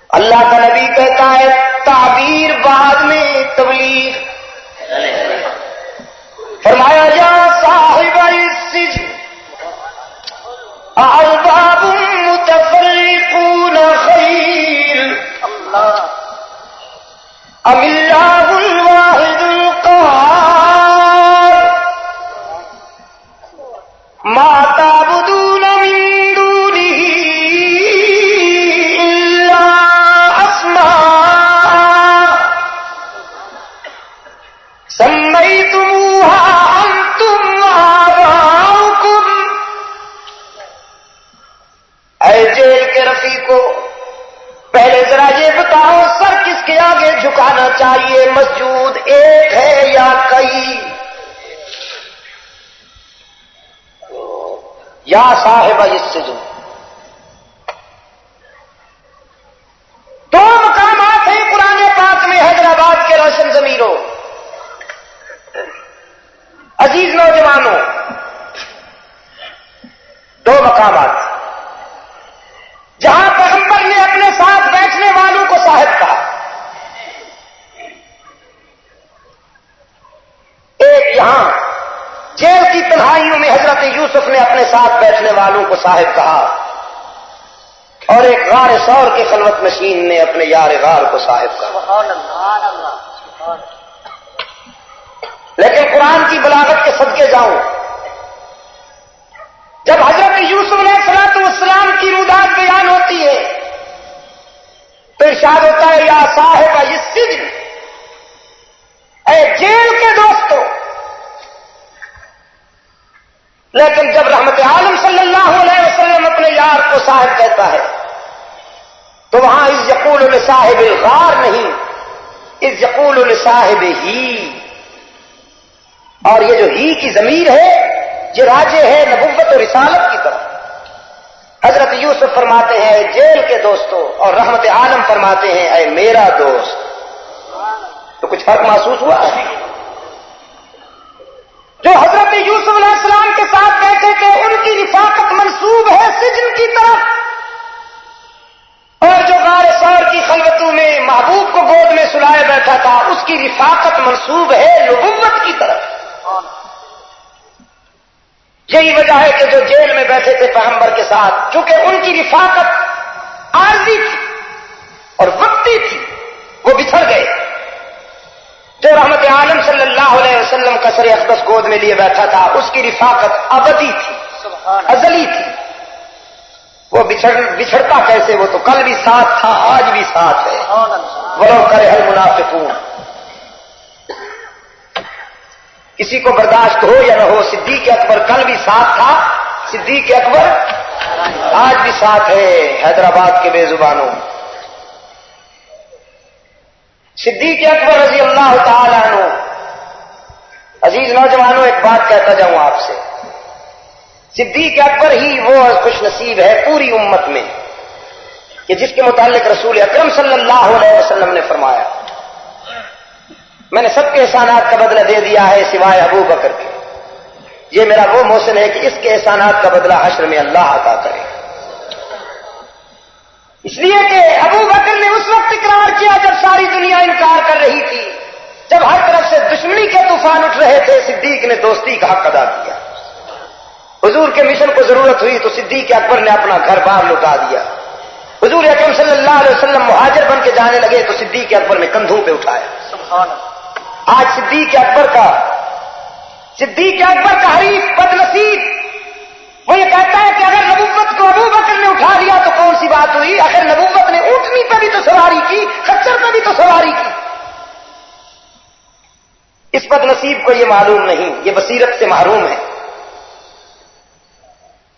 اللہ کا نبی کہتا ہے تعبیر بعد میں، تبلیغ. فرمایا یا صاحب السجن ارباب متفرقون خیر ام اللہ الواحد القہار ما تعبدون من دونه الا اسماء سمیتموها انتم وآباؤکم. اے جیل کے رفیقو، پہلے ذرا یہ بتاؤ سر کس کے آگے جھکانا چاہیے؟ مسجود ایک ہے یا کئی؟ یا صاحب السجن. 2 مقامات ہیں قرآن پاک میں حیدرآباد کے روشن ضمیروں، عزیز نوجوانوں. 2 مقامات جہاں پیغمبر نے اپنے ساتھ بیٹھنے والوں کو صاحب کہا. ایک یہاں جیل کی تنہائیوں میں حضرت یوسف نے اپنے ساتھ بیٹھنے والوں کو صاحب کہا، اور ایک غار ثور کے خلوت نشین نے اپنے یار غار کو صاحب کہا. لیکن قرآن کی بلاغت کے صدقے جاؤں، جب حضرت یوسف نے کی رودات بیان ہوتی ہے تو ارشاد ہوتا ہے یا صاحب السجن، اے جیل کے دوستو. لیکن جب رحمت عالم صلی اللہ علیہ وسلم اپنے یار کو صاحب کہتا ہے تو وہاں اذ یقول لصاحب الغار نہیں، اذ یقول لصاحب ہی. اور یہ جو ہی کی ضمیر ہے یہ راجع ہے نبوت و رسالت کی طرف. حضرت یوسف فرماتے ہیں اے جیل کے دوستو، اور رحمت عالم فرماتے ہیں اے میرا دوست. تو کچھ فرق محسوس ہوا؟ جو حضرت یوسف علیہ السلام کے ساتھ بیٹھے تھے ان کی رفاقت منسوب ہے سجن کی طرف، اور جو غار ثور کی خلوتوں میں محبوب کو گود میں سلائے بیٹھا تھا اس کی رفاقت منسوب ہے نبوت کی طرف. یہی وجہ ہے کہ جو جیل میں بیٹھے تھے پیغمبر کے ساتھ، چونکہ ان کی رفاقت عارضی تھی اور وقتی تھی، وہ بچھڑ گئے. جو رحمت عالم صلی اللہ علیہ وسلم کا سر اقدس گود میں لیے بیٹھا تھا اس کی رفاقت ابدی تھی، ازلی تھی. وہ بچھڑتا کیسے؟ وہ تو کل بھی ساتھ تھا، آج بھی ساتھ ہے. ولو کرہ المنافقون. کسی کو برداشت ہو یا نہ ہو، صدیق اکبر کل بھی ساتھ تھا، صدیق اکبر آج بھی ساتھ ہے. حیدرآباد کے بے زبانوں، صدیق اکبر رضی اللہ تعالی عنہ. عزیز نوجوانوں، ایک بات کہتا جاؤں آپ سے، صدیق اکبر ہی وہ خوش نصیب ہے پوری امت میں کہ جس کے متعلق رسول اکرم صلی اللہ علیہ وسلم نے فرمایا میں نے سب کے احسانات کا بدلہ دے دیا ہے سوائے ابو بکر کے. یہ میرا وہ محسن ہے کہ اس کے احسانات کا بدلہ حشر میں اللہ عطا کرے. اس لیے کہ ابو بکر نے اس وقت اقرار کیا جب ساری دنیا انکار کر رہی تھی، جب ہر طرف سے دشمنی کے طوفان اٹھ رہے تھے. صدیق نے دوستی کا حق ادا کیا. حضور کے مشن کو ضرورت ہوئی تو صدیق اکبر نے اپنا گھر بار لٹا دیا. حضور اکرم صلی اللہ علیہ وسلم مہاجر بن کے جانے لگے تو صدیق اکبر نے کندھوں پہ اٹھایا. آج صدیق اکبر کا حریف بد نصیب وہ یہ کہتا ہے کہ اگر نبوت کو ابو بکر نے اٹھا لیا تو کون سی بات ہوئی؟ اگر نبوت نے اونٹنی پہ بھی تو سواری کی، خچر پہ بھی تو سواری کی. اس بد نصیب کو یہ معلوم نہیں، یہ بصیرت سے محروم ہے.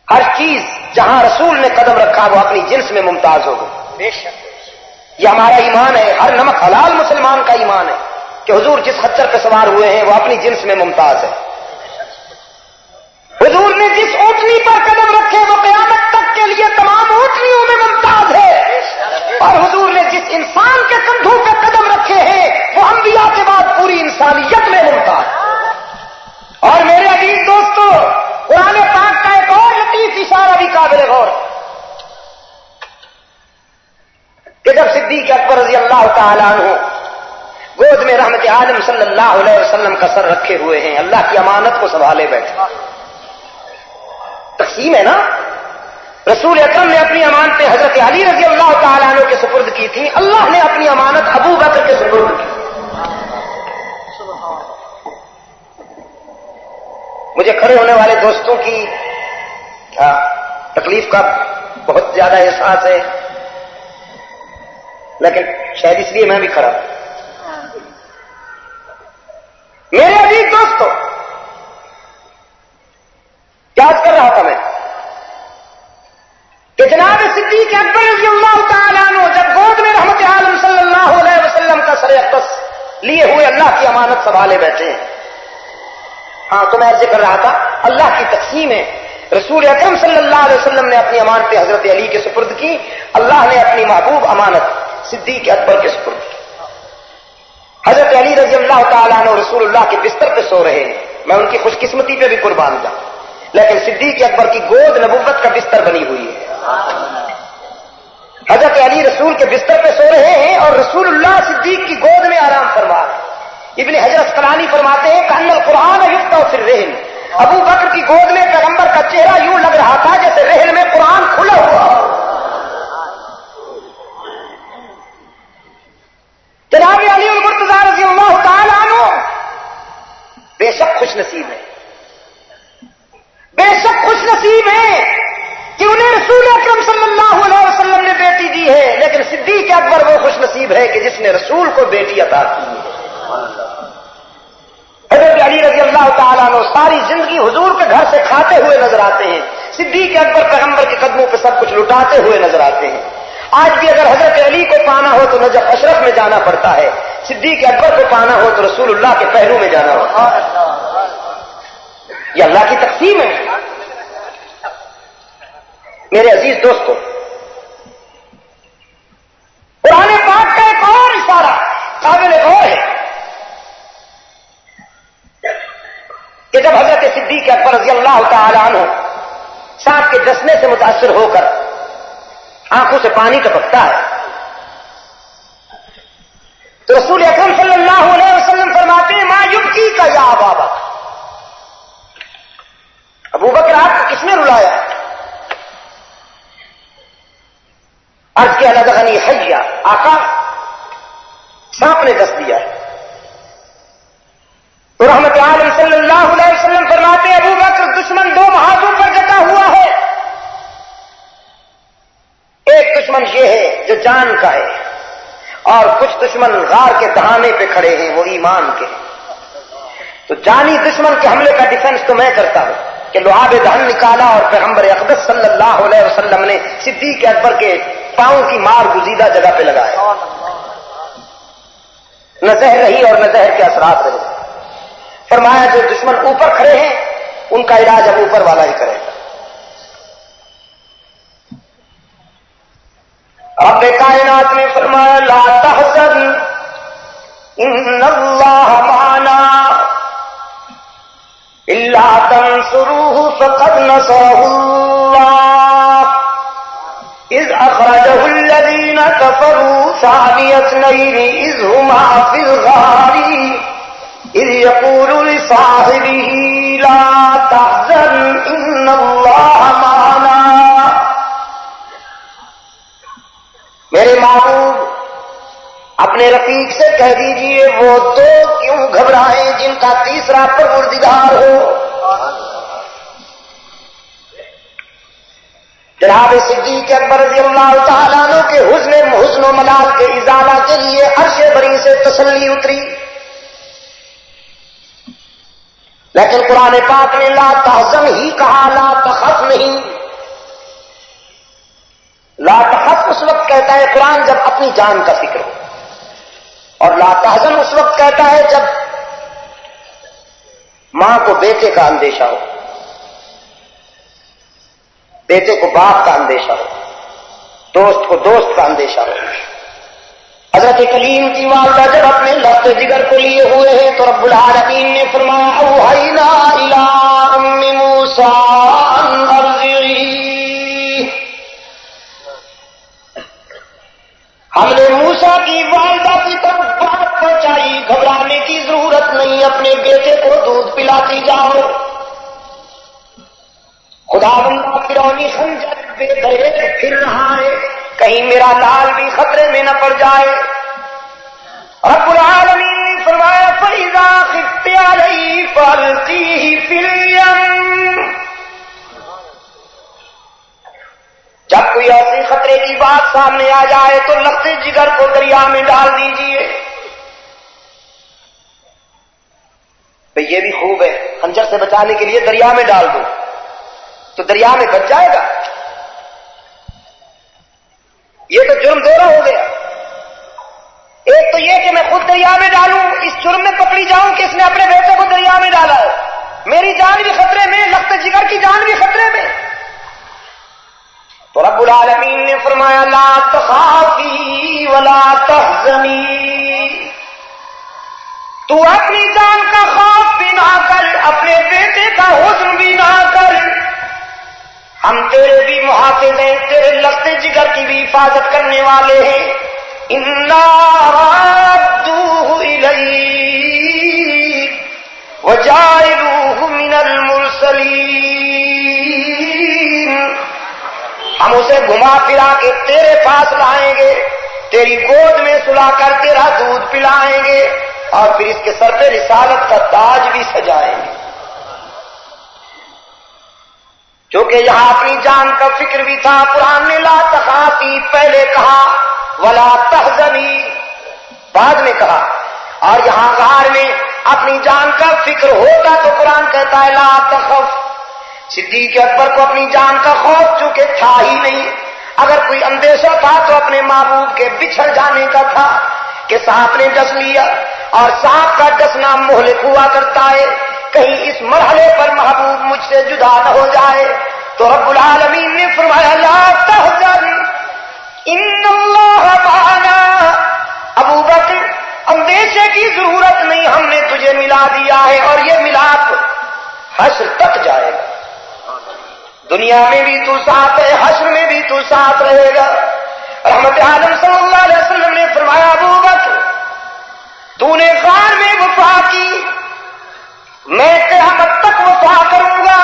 ہر چیز جہاں رسول نے قدم رکھا وہ اپنی جنس میں ممتاز ہوگا. یہ ہمارا ایمان ہے، ہر نمک حلال مسلمان کا ایمان ہے کہ حضور جس خچر پہ سوار ہوئے ہیں وہ اپنی جنس میں ممتاز ہے. حضور نے جس اونٹنی پر قدم رکھے وہ قیامت تک کے لیے تمام اونٹنیوں میں ممتاز ہے، اور حضور نے جس انسان کے کندھوں پہ قدم رکھے ہیں وہ انبیاء کے بعد پوری انسانیت میں ممتاز. اور میرے عزیز دوستو، قرآن پاک کا ایک اور لطیف اشارہ بھی قابل غور کہ جب صدیق اکبر رضی اللہ تعالیٰ عنہ گود میں رحمت عالم صلی اللہ علیہ وسلم کا سر رکھے ہوئے ہیں، اللہ کی امانت کو سنبھالے بیٹھے. تقسیم ہے نا. رسول اکرم نے اپنی امانتیں حضرت علی رضی اللہ تعالیٰ عنہ کے سپرد کی تھی، اللہ نے اپنی امانت ابو بکر کے سپرد کی. مجھے کھڑے ہونے والے دوستوں کی تکلیف کا بہت زیادہ احساس ہے، لیکن شاید اس لیے میں بھی کھڑا ہوں. میرے عزیز دوستو، کیا کر رہا تھا میں کہ جناب صدیق اکبر رضی اللہ تعالیٰ عنہ جب گود میں رحمت عالم صلی اللہ علیہ وسلم کا سر اقدس لیے ہوئے اللہ کی امانت سنبھالے بیٹھے ہیں. ہاں تو میں عرض کر رہا تھا اللہ کی تقسیم ہے. رسول اکرم صلی اللہ علیہ وسلم نے اپنی امانت حضرت علی کے سپرد کی، اللہ نے اپنی محبوب امانت صدیق اکبر کے سپرد کی. حضرت علی رضی اللہ تعالیٰ عنہ رسول اللہ کے بستر پہ سو رہے ہیں، میں ان کی خوش قسمتی پہ بھی قربان جاؤں، لیکن صدیق اکبر کی گود نبوت کا بستر بنی ہوئی ہے. حضرت علی رسول کے بستر پہ سو رہے ہیں اور رسول اللہ صدیق کی گود میں آرام فرما رہے ہیں. ابن حجر اسقلانی فرماتے ہیں کہ ان القرآن یفتح فی الرحل. ابو بکر کی گود میں پیغمبر کا چہرہ یوں لگ رہا تھا جیسے رحل میں قرآن کھلا ہوا. جناب علی المرتضیٰ رضی اللہ تعالیٰ عنہ بے شک خوش نصیب ہے کہ انہیں رسول اکرم صلی اللہ علیہ وسلم نے بیٹی دی ہے، لیکن صدیق اکبر وہ خوش نصیب ہے کہ جس نے رسول کو بیٹی عطا کی ہے۔ حضرت علی رضی اللہ تعالیٰ عنہ ساری زندگی حضور کے گھر سے کھاتے ہوئے نظر آتے ہیں، صدیق اکبر پیغمبر کے قدموں پہ سب کچھ لٹاتے ہوئے نظر آتے ہیں۔ آج بھی اگر حضرت علی کو پانا ہو تو نجف اشرف میں جانا پڑتا ہے، صدیق اکبر کو پانا ہو تو رسول اللہ کے پہلو میں جانا ہوتا ہے۔ یہ اللہ کی تقسیم ہے۔ میرے عزیز دوستو، قرآن پاک کا ایک اور اشارہ قابل غور ہے کہ جب حضرت صدیق اکبر رضی اللہ تعالی عنہ سانپ کے ڈسنے سے متاثر ہو کر آنکھوں سے پانی ٹپکتا ہے تو رسول اکرم صلی اللہ علیہ وسلم فرماتے ہیں ما یبکی کا یا ابا بکر، ابو بکر آپ کو کس نے رلایا؟ عرض کیا لدغنی حیا، آقا سانپ نے ڈس دیا ہے۔ تو رحمت عالم صلی اللہ علیہ وسلم فرماتے ہیں ابو بکر دشمن دو محاذوں پر ڈٹا ہوا ہے، ایک دشمن یہ ہے جو جان کا ہے، اور کچھ دشمن غار کے دہانے پہ کھڑے ہیں، وہ ایمان کے ہیں۔ تو جانی دشمن کے حملے کا ڈیفنس تو میں کرتا ہوں کہ لعاب دہن نکالا اور پیغمبر اقدس صلی اللہ علیہ وسلم نے صدیق اکبر کے پاؤں کی مار گزیدہ جگہ پہ لگایا، نہ زہر رہی اور نہ زہر کے اثرات رہے۔ فرمایا جو دشمن اوپر کھڑے ہیں ان کا علاج اب اوپر والا ہی کرے۔ رب کائنات نے فرمایا لا تحزن ان اللہ معنا الا تنصروه فقد نصره الله اذ اخرجه الذين كفروا ثاني اثنين اذ هما في الغار اذ يقول لصاحبه لا تحزن ان الله معنا۔ میرے محبوب اپنے رفیق سے کہہ دیجئے وہ دو کیوں گھبرائیں جن کا تیسرا پروردگار ہو۔ جناب صدیق اکبر رضی اللہ تعالیٰ عنہ کے حزن و ملال کے ازالہ کے لیے عرش بری سے تسلی اتری، لیکن قرآن پاک نے لا تحزن ہی کہا، لا تخف نہیں۔ لا تخف اس وقت کہتا ہے قرآن جب اپنی جان کا فکر ہو، اور لا تحزن اس وقت کہتا ہے جب ماں کو بیٹے کا اندیشہ ہو، بیٹے کو باپ کا اندیشہ ہو، دوست کو دوست کا اندیشہ ہو۔ حضرت کلیم کی والدہ جب اپنے لفظ جگر کو لیے ہوئے ہیں تو رب العالمین نے فرمایا اوحینا الی ام موسیٰ ان ارضعیہ، ہم نے موسیٰ کی والدہ کی طرف بات پہنچائی، گھبرانے کی ضرورت نہیں، اپنے بیٹے کو دودھ پلاتی جاؤ۔ خدا بندہ فرعونی خنجر بے دریغ پھر رہا ہے، کہیں میرا لال بھی خطرے میں نہ پڑ جائے۔ رب العالمین نے فرمایا فَإِذَا خِفْتِ عَلَيْهِ فَأَلْقِيهِ فِي الْيَمِّ، جب کوئی ایسی خطرے کی بات سامنے آ جائے تو لفظ جگر کو دریا میں ڈال دیجئے۔ بھئی یہ بھی خوب ہے، خنجر سے بچانے کے لیے دریا میں ڈال دو تو دریا میں بچ جائے گا، یہ تو جرم دوہرا ہو گیا۔ ایک تو یہ کہ میں خود دریا میں ڈالوں، اس جرم میں پکڑی جاؤں کہ اس نے اپنے بیٹے کو دریا میں ڈالا ہے، میری جان بھی خطرے میں، لخت جگر کی جان بھی خطرے میں۔ تو رب العالمین نے فرمایا لا تخافی ولا تحزنی، تو اپنی جان کا خوف بھی نہ کر، اپنے بیٹے کا حزن بھی نہ کر، ہم تیرے بھی محافظ ہیں، تیرے لخت جگر کی بھی حفاظت کرنے والے ہیں۔ انا رادوہ الیک وجاعلوہ من المرسلین، ہم اسے گھما پھرا کے تیرے پاس لائیں گے، تیری گود میں سلا کر تیرا دودھ پلائیں گے، اور پھر اس کے سر پہ رسالت کا تاج بھی سجائیں گے۔ چونکہ یہاں اپنی جان کا فکر بھی تھا، قرآن نے لا تخافی پہلے کہا، ولا تحزنی بعد میں کہا، اور یہاں غار میں اپنی جان کا فکر ہوتا تو قرآن کہتا ہے لا تخف۔ صدیق اکبر کو اپنی جان کا خوف چونکہ تھا ہی نہیں، اگر کوئی اندیشہ تھا تو اپنے محبوب کے بچھڑ جانے کا تھا کہ سانپ نے ڈس لیا، اور سانپ کا ڈسنا مہلک ہوا کرتا ہے، کہیں اس مرحلے پر محبوب مجھ سے جدا نہ ہو جائے۔ تو رب العالمین نے فرمایا لا تحزن ان اللہ معنا، ابو بکر اندیشے کی ضرورت نہیں، ہم نے تجھے ملا دیا ہے، اور یہ ملاپ حشر تک جائے گا، دنیا میں بھی تو ساتھ ہے، حشر میں بھی تو ساتھ رہے گا۔ رحمت عالم صلی اللہ علیہ وسلم نے فرمایا ابو بکر تو نے غار میں وفا کی، میں قیامت تک وفا کروں گا۔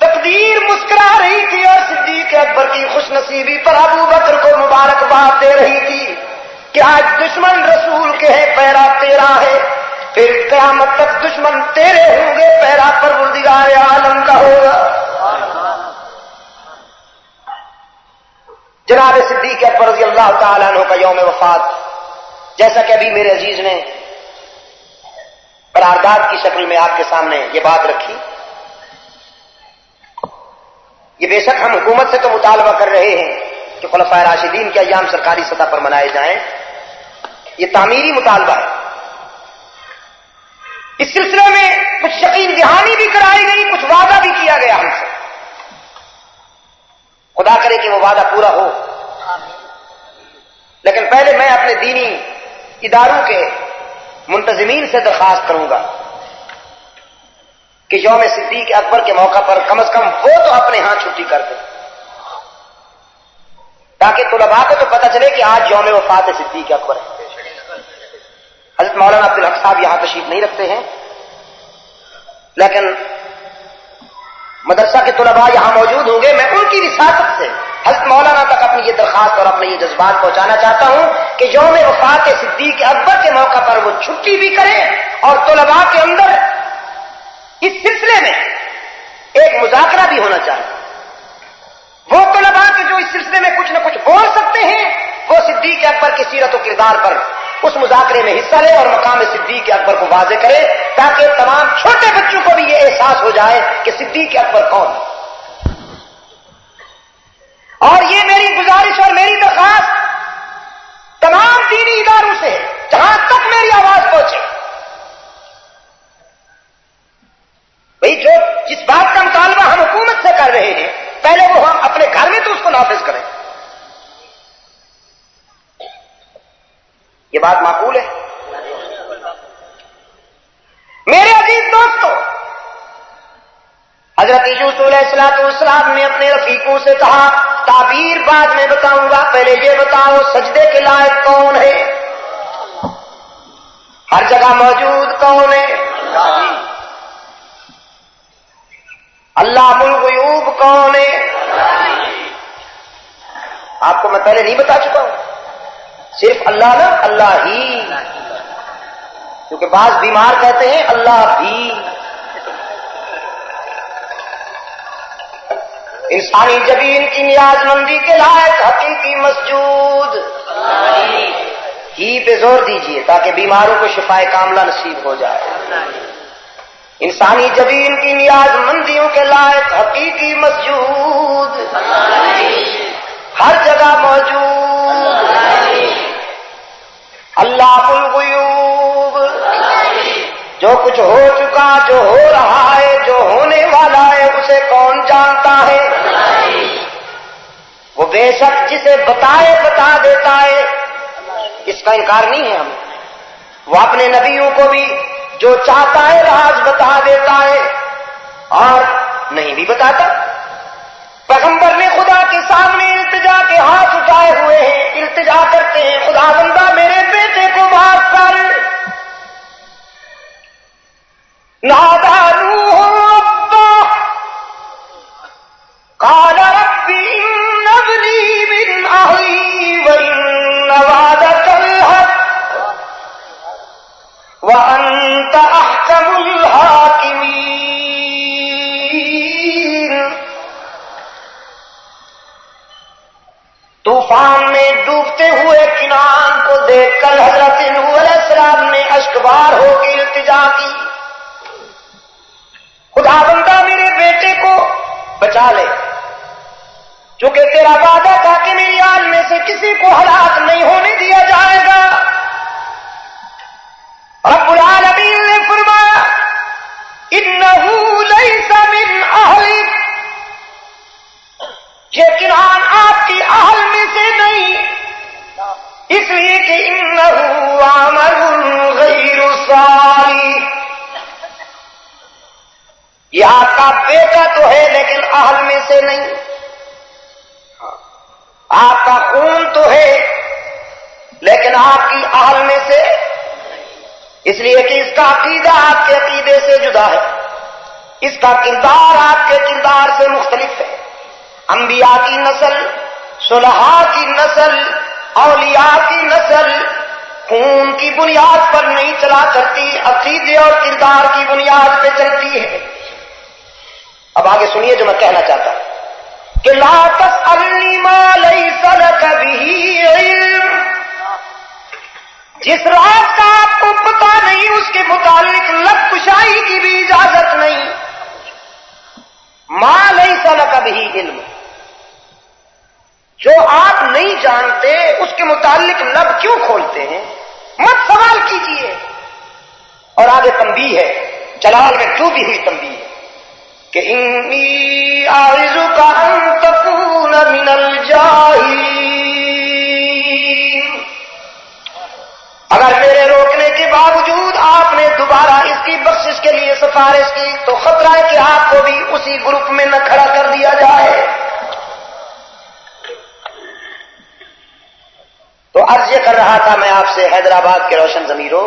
تقدیر مسکرا رہی تھی اور صدیق اکبر کی خوش نصیبی پر ابو بکر کو مبارکباد دے رہی تھی کہ آج دشمن رسول کے ہے، پیرا تیرا ہے، پھر قیامت تک دشمن تیرے ہوں گے، پیرا پروردگار عالم کا ہوگا۔ جناب صدیق اکبر رضی اللہ تعالیٰ عنہ کا یوم وفات، جیسا کہ ابھی میرے عزیز نے قرارداد کی شکل میں آپ کے سامنے یہ بات رکھی، یہ بے شک ہم حکومت سے تو مطالبہ کر رہے ہیں کہ خلفائے راشدین کے ایام سرکاری سطح پر منائے جائیں، یہ تعمیری مطالبہ ہے۔ اس سلسلے میں کچھ یقین دہانی بھی کرائی گئی، کچھ وعدہ بھی کیا گیا ہم سے، خدا کرے کہ وہ وعدہ پورا ہو۔ لیکن پہلے میں اپنے دینی اداروں کے منتظمین سے درخواست کروں گا کہ یوم صدیق اکبر کے موقع پر کم از کم وہ تو اپنے ہاں چھٹی کر دیں، تاکہ طلباء کو تو پتہ چلے کہ آج یوم وفات صدیق اکبر ہے۔ حضرت مولانا عبدالحق صاحب یہاں تشریف نہیں رکھتے ہیں، لیکن مدرسہ کے طلباء یہاں موجود ہوں گے، میں ان کی وساطت سے حضرت مولانا تک اپنی یہ درخواست اور اپنے یہ جذبات پہنچانا چاہتا ہوں کہ یوم وفات صدیق اکبر کے موقع پر وہ چھٹی بھی کریں، اور طلباء کے اندر اس سلسلے میں ایک مذاکرہ بھی ہونا چاہیے۔ وہ طلباء کے جو اس سلسلے میں کچھ نہ کچھ بول سکتے ہیں، وہ صدیق اکبر کی سیرت و کردار پر اس مذاکرے میں حصہ لے اور مقام صدیق اکبر کو واضح کرے، تاکہ تمام چھوٹے بچوں کو بھی یہ احساس ہو جائے کہ صدیق اکبر کون ہے۔ اور یہ میری گزارش اور میری درخواست تمام دینی اداروں سے ہے، جہاں تک میری آواز پہنچے، بھئی جو جس بات کا مطالبہ ہم حکومت سے کر رہے ہیں، پہلے وہ ہم اپنے گھر میں تو اس کو نافذ کریں۔ یہ بات معقول ہے؟ میرے عزیز دوستو، حضرت یوسف علیہ السلام نے اپنے رفیقوں سے کہا تعبیر بعد میں بتاؤں گا، پہلے یہ بتاؤ سجدے کے لائق کون ہے، ہر جگہ موجود کون ہے، اللہ الغیوب کون ہے۔ آپ کو میں پہلے نہیں بتا چکا ہوں؟ صرف اللہ نہ، اللہ ہی، کیونکہ بعض بیمار کہتے ہیں اللہ بھی۔ انسانی جبین کی نیاز مندی کے لائق حقیقی مسجود ہی پہ زور دیجئے تاکہ بیماروں کو شفائے کاملہ نصیب ہو جائے۔ انسانی جبین کی نیاز مندیوں کے لائق حقیقی مسجود ہر جگہ موجود اللہ الغیوب، جو کچھ ہو چکا، جو ہو رہا ہے، جو ہونے والا ہے، اسے کون جانتا ہے؟ وہ بے شک جسے بتائے بتا دیتا ہے، اس کا انکار نہیں ہے ہمیں۔ وہ اپنے نبیوں کو بھی جو چاہتا ہے راز بتا دیتا ہے اور نہیں بھی بتاتا۔ پیغمبر نے خدا کے سامنے التجا کے ہاتھ اٹھائے ہوئے ہیں، التجا کرتے ہیں خدا بندہ میرے بیٹے کو معاف کر۔ نادى نوح ربه قال رب إن ابني من أهلي وإن وعدك الحق وأنت أحكم الحاكمين۔ طوفان میں ڈوبتے ہوئے کنعان کو دیکھ کر حضرت نوح علیہ السلام نے اشکبار ہو کے التجا کی، خدا بندہ میرے بیٹے کو بچا لے، چونکہ تیرا وعدہ تھا کہ میری آل میں سے کسی کو ہلاک نہیں ہونے دیا جائے گا۔ رب العالمین نے فرمایا انہ لیس من اہلک، یہ کنعان آپ کی اہل میں سے نہیں، اس لیے کہ انہ عمل غیر صالح، یہ آپ کا بیٹا تو ہے لیکن اہل میں سے نہیں، آپ کا خون تو ہے لیکن آپ کی اہل میں سے، اس لیے کہ اس کا عقیدہ آپ کے عقیدے سے جدا ہے، اس کا کردار آپ کے کردار سے مختلف ہے۔ انبیاء کی نسل، صلحاء کی نسل، اولیاء کی نسل خون کی بنیاد پر نہیں چلا کرتی، عقیدے اور کردار کی بنیاد پہ چلتی ہے۔ اب آگے سنیے جو میں کہنا چاہتا ہوں کہ لا تسألنی ما لیس لک بہ علم، جس راز کا آپ کو پتہ نہیں اس کے متعلق لب کشائی کی بھی اجازت نہیں۔ ما لیس لک بہ علم، جو آپ نہیں جانتے اس کے متعلق لب کیوں کھولتے ہیں؟ مت سوال کیجیے۔ اور آگے تنبیہ ہے، جلال میں ڈوبی ہوئی تنبیہ ہے کہ انی اعوذک ان تکون من الجاہلین، اگر میرے روکنے کے باوجود آپ نے دوبارہ اس کی بخشش کے لیے سفارش کی تو خطرہ ہے کہ آپ کو بھی اسی گروپ میں نہ کھڑا کر دیا جائے۔ تو عرض یہ کر رہا تھا میں آپ سے حیدرآباد کے روشن ضمیروں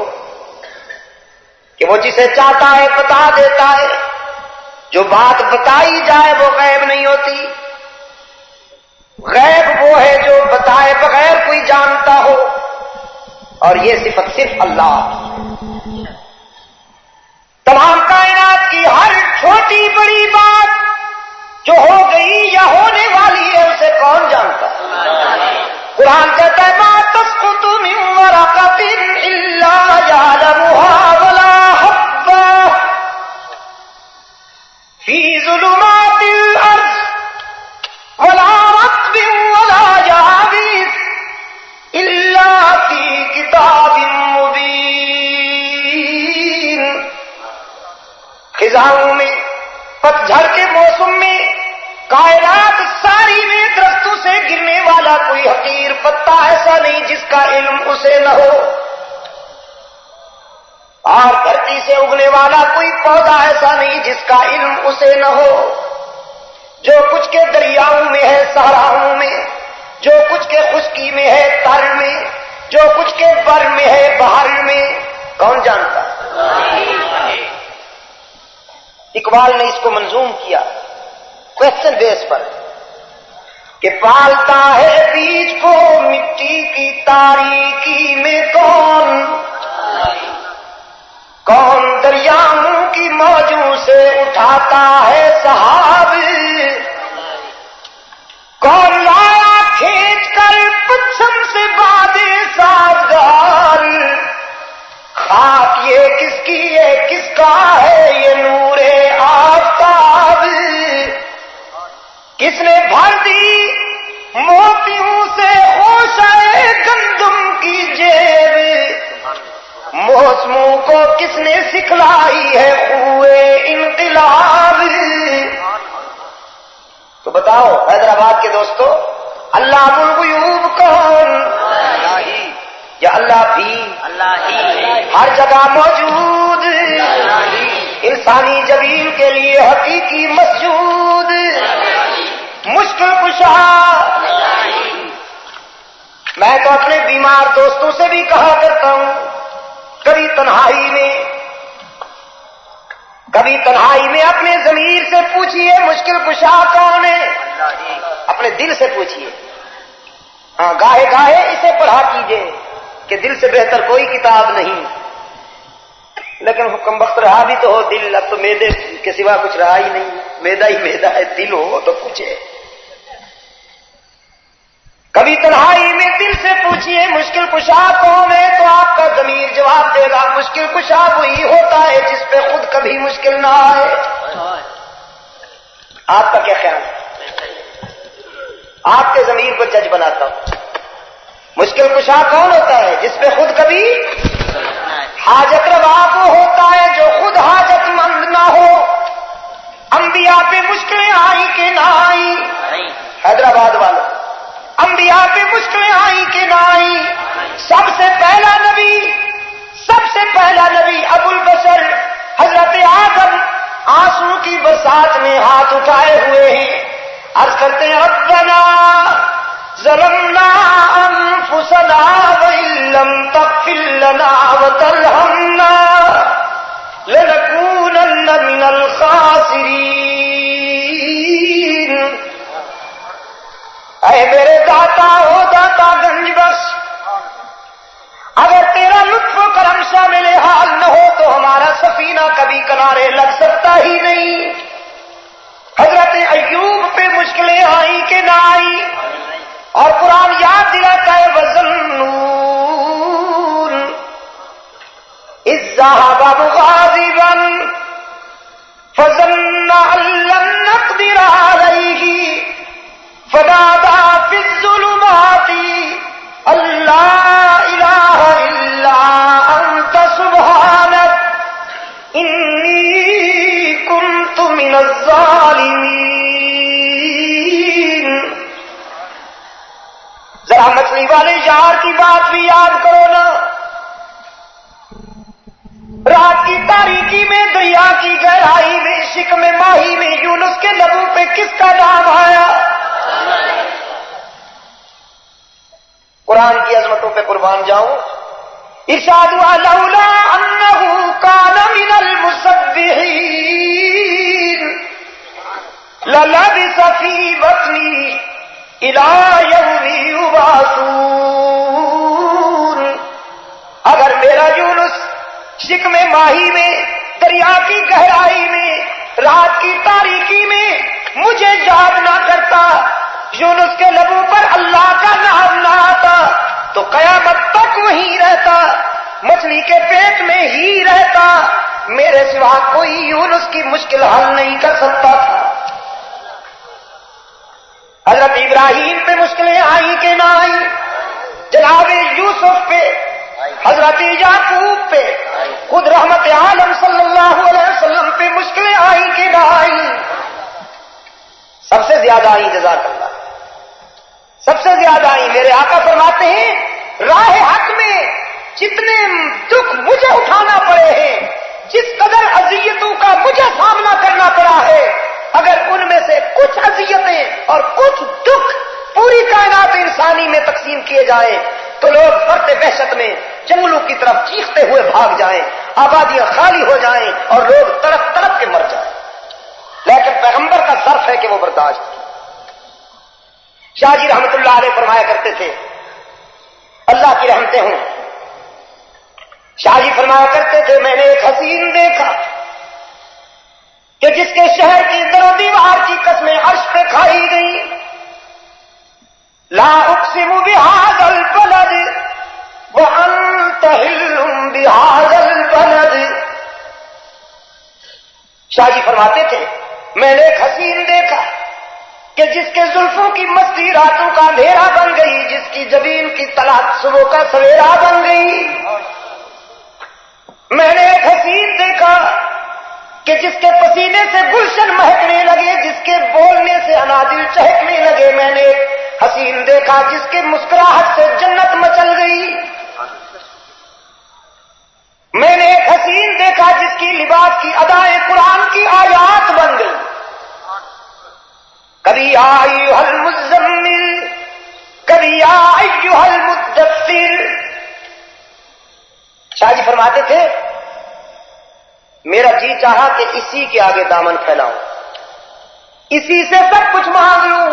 کہ وہ جسے چاہتا ہے بتا دیتا ہے، جو بات بتائی جائے وہ غیب نہیں ہوتی، غیب وہ ہے جو بتائے بغیر کوئی جانتا ہو، اور یہ صفت صرف اللہ۔ تمام کائنات کی ہر چھوٹی بڑی بات جو ہو گئی یا ہونے والی ہے اسے کون جانتا ہے؟ قرآن کہتا ہے ما تسقط من ورقۃ الا یعلمها ولا حبۃ فی ظلمات الارض ولا رطب ولا یابس الا فی کتاب مبین۔ خزاؤں میں، پتجھڑ کے موسم میں، کائنات ساری میں درختوں سے گرنے والا کوئی حقیر پتا ایسا نہیں جس کا علم اسے نہ ہو، اور دھرتی سے اگنے والا کوئی پودا ایسا نہیں جس کا علم اسے نہ ہو۔ جو کچھ کے دریاؤں میں ہے، صحراؤں میں، جو کچھ کے خشکی میں ہے، تر میں، جو کچھ کے بر میں ہے، بحر میں، کون جانتا؟ اقبال نے اس کو منظوم کیا کوشچن بیس پر کہ پالتا ہے بیج کو مٹی کی تاریکی میں کون دریاؤں کی موجوں سے اٹھاتا ہے سحاب، کون لایا کھینچ کر پچھم سے بادے سازگار، خاک یہ کس کی ہے کس کا ہے یہ نور آفتاب، کس نے بھر دی موتیوں سے خوشہ گندم کی جیب، موسموں کو کس نے سکھلائی ہے خوئے انقلاب۔ تو بتاؤ حیدرآباد کے دوستو، علام الغیوب کون؟ یا اللہ بھی ہر جگہ موجود، انسانی جبین کے لیے حقیقی مسجود، مشکل کشا۔ میں تو اپنے بیمار دوستوں سے بھی کہا کرتا ہوں، کبھی تنہائی میں اپنے ضمیر سے پوچھئے مشکل کشا کون ہے، اپنے دل سے پوچھئے۔ ہاں، گاہے گاہے اسے پڑھا کیجئے کہ دل سے بہتر کوئی کتاب نہیں، لیکن حکم وقت رہا بھی تو ہو دل، اب تو میدے کے سوا کچھ رہا ہی نہیں، میدا ہی میدا ہے، دل ہو تو پوچھے۔ کبھی تنہائی میں دل سے پوچھئے مشکل کشا کون ہے، تو آپ کا ضمیر جواب دے گا مشکل کشا وہی ہوتا ہے جس پہ خود کبھی مشکل نہ آئے۔ آپ کا کیا خیال ہے؟ آپ کے ضمیر کو جج بناتا ہوں، مشکل کشا کون ہوتا ہے؟ جس پہ خود کبھی حاجت روا وہ ہوتا ہے جو خود حاجت مند نہ ہو۔ انبیاء پہ مشکلیں آئی کہ نہ آئی؟ حیدرآباد والوں، انبیاء پہ مشکلیں آئی کہ نہ آئی؟ سب سے پہلا نبی ابو البشر حضرت آدم آنسو کی برسات میں ہاتھ اٹھائے ہوئے ہیں، عرض کرتے ہیں ربنا ظلمنا انفسنا وان لم تغفر لنا وترحمنا لنکونن من الخاسرین۔ اے میرے داتا ہو داتا گنج بخش، اگر تیرا لطف و کرم شامل حال نہ ہو تو ہمارا سفینہ کبھی کنارے لگ سکتا ہی نہیں۔ حضرت ایوب پہ مشکلیں آئی کہ نہ آئی؟ اور قرآن یاد دلاتا ہے وَظَنُّونَ إِذْ ذَهَبَ مُغَاضِبًا فَظَنَّ أَن لَّن نَّقْدِرَ عَلَيْهِ فَنَادَىٰ فِي الظُّلُمَاتِ أَن لَّا إِلَٰهَ إِلَّا أَنتَ سُبْحَانَكَ إِنِّي كُنتُ مِنَ الظَّالِمِينَ۔ ذرا مچھلی والے یار کی بات بھی یاد کرو نا، رات کی تاریکی میں دریا کی گہرائی میں شکم ماہی میں یونس کے لبوں پہ کس کا نام آیا؟ قرآن کی عظمتوں پہ قربان جاؤں، ارشاد ہوا لولا انہ کان من المسبحین للبث فی بطنی الی یوم یبعثون۔ اگر میرا یونس شکم ماہی میں دریا کی گہرائی میں رات کی تاریکی میں مجھے یاد نہ کرتا، یونس کے لبوں پر اللہ کا نام نہ آتا تو قیامت تک وہیں رہتا، مچھلی کے پیٹ میں ہی رہتا، میرے سوا کوئی یونس کی مشکل حل نہیں کر سکتا تھا۔ حضرت ابراہیم پہ مشکلیں آئی کہ نہ آئی؟ جناب یوسف پہ، حضرت یعقوب پہ، خود رحمت عالم صلی اللہ علیہ وسلم پہ مشکلیں آئی کہ نہ آئی؟ سب سے زیادہ آئی، جزاک اللہ، سب سے زیادہ آئی۔ میرے آقا فرماتے ہیں راہ حق میں جتنے دکھ مجھے اٹھانا پڑے ہیں، جس قدر اذیتوں کا مجھے سامنا کرنا پڑا ہے، اگر ان میں سے کچھ اذیتیں اور کچھ دکھ پوری کائنات انسانی میں تقسیم کیے جائیں تو لوگ فرد وحشت میں جنگلوں کی طرف چیختے ہوئے بھاگ جائیں، آبادیاں خالی ہو جائیں اور لوگ تڑپ تڑپ کے مر جائیں، لیکن پیغمبر کا ظرف ہے کہ وہ برداشت۔ شاہ جی رحمت اللہ علیہ فرمایا کرتے تھے، اللہ کی رحمتیں ہوں، شاہ جی فرمایا کرتے تھے میں نے ایک حسین دیکھا کہ جس کے شہر کی در و دیوار کی قسمیں عرش پہ کھائی گئی، لا اقسم بهذا البلد وانت حل بهذا البلد۔ شاہ جی فرماتے تھے میں نے ایک حسین دیکھا کہ جس کے زلفوں کی مستی راتوں کا اندھیرا بن گئی، جس کی جبین کی طلعت صبح کا سویرا بن گئی۔ میں نے ایک حسین دیکھا کہ جس کے پسینے سے گلشن مہکنے لگے، جس کے بولنے سے انادل چہکنے لگے۔ میں نے ایک حسین دیکھا جس کے مسکراہٹ سے جنت مچل گئی۔ میں نے ایک حسین دیکھا جس کی لباس کی ادائیں قرآن کی آیات بن گئی۔ کبھی یا ایھا المزمل، کبھی یا ایھا المدثر۔ شاہ جی فرماتے تھے میرا جی چاہا کہ اسی کے آگے دامن پھیلاؤں، اسی سے سب کچھ مانگ لوں،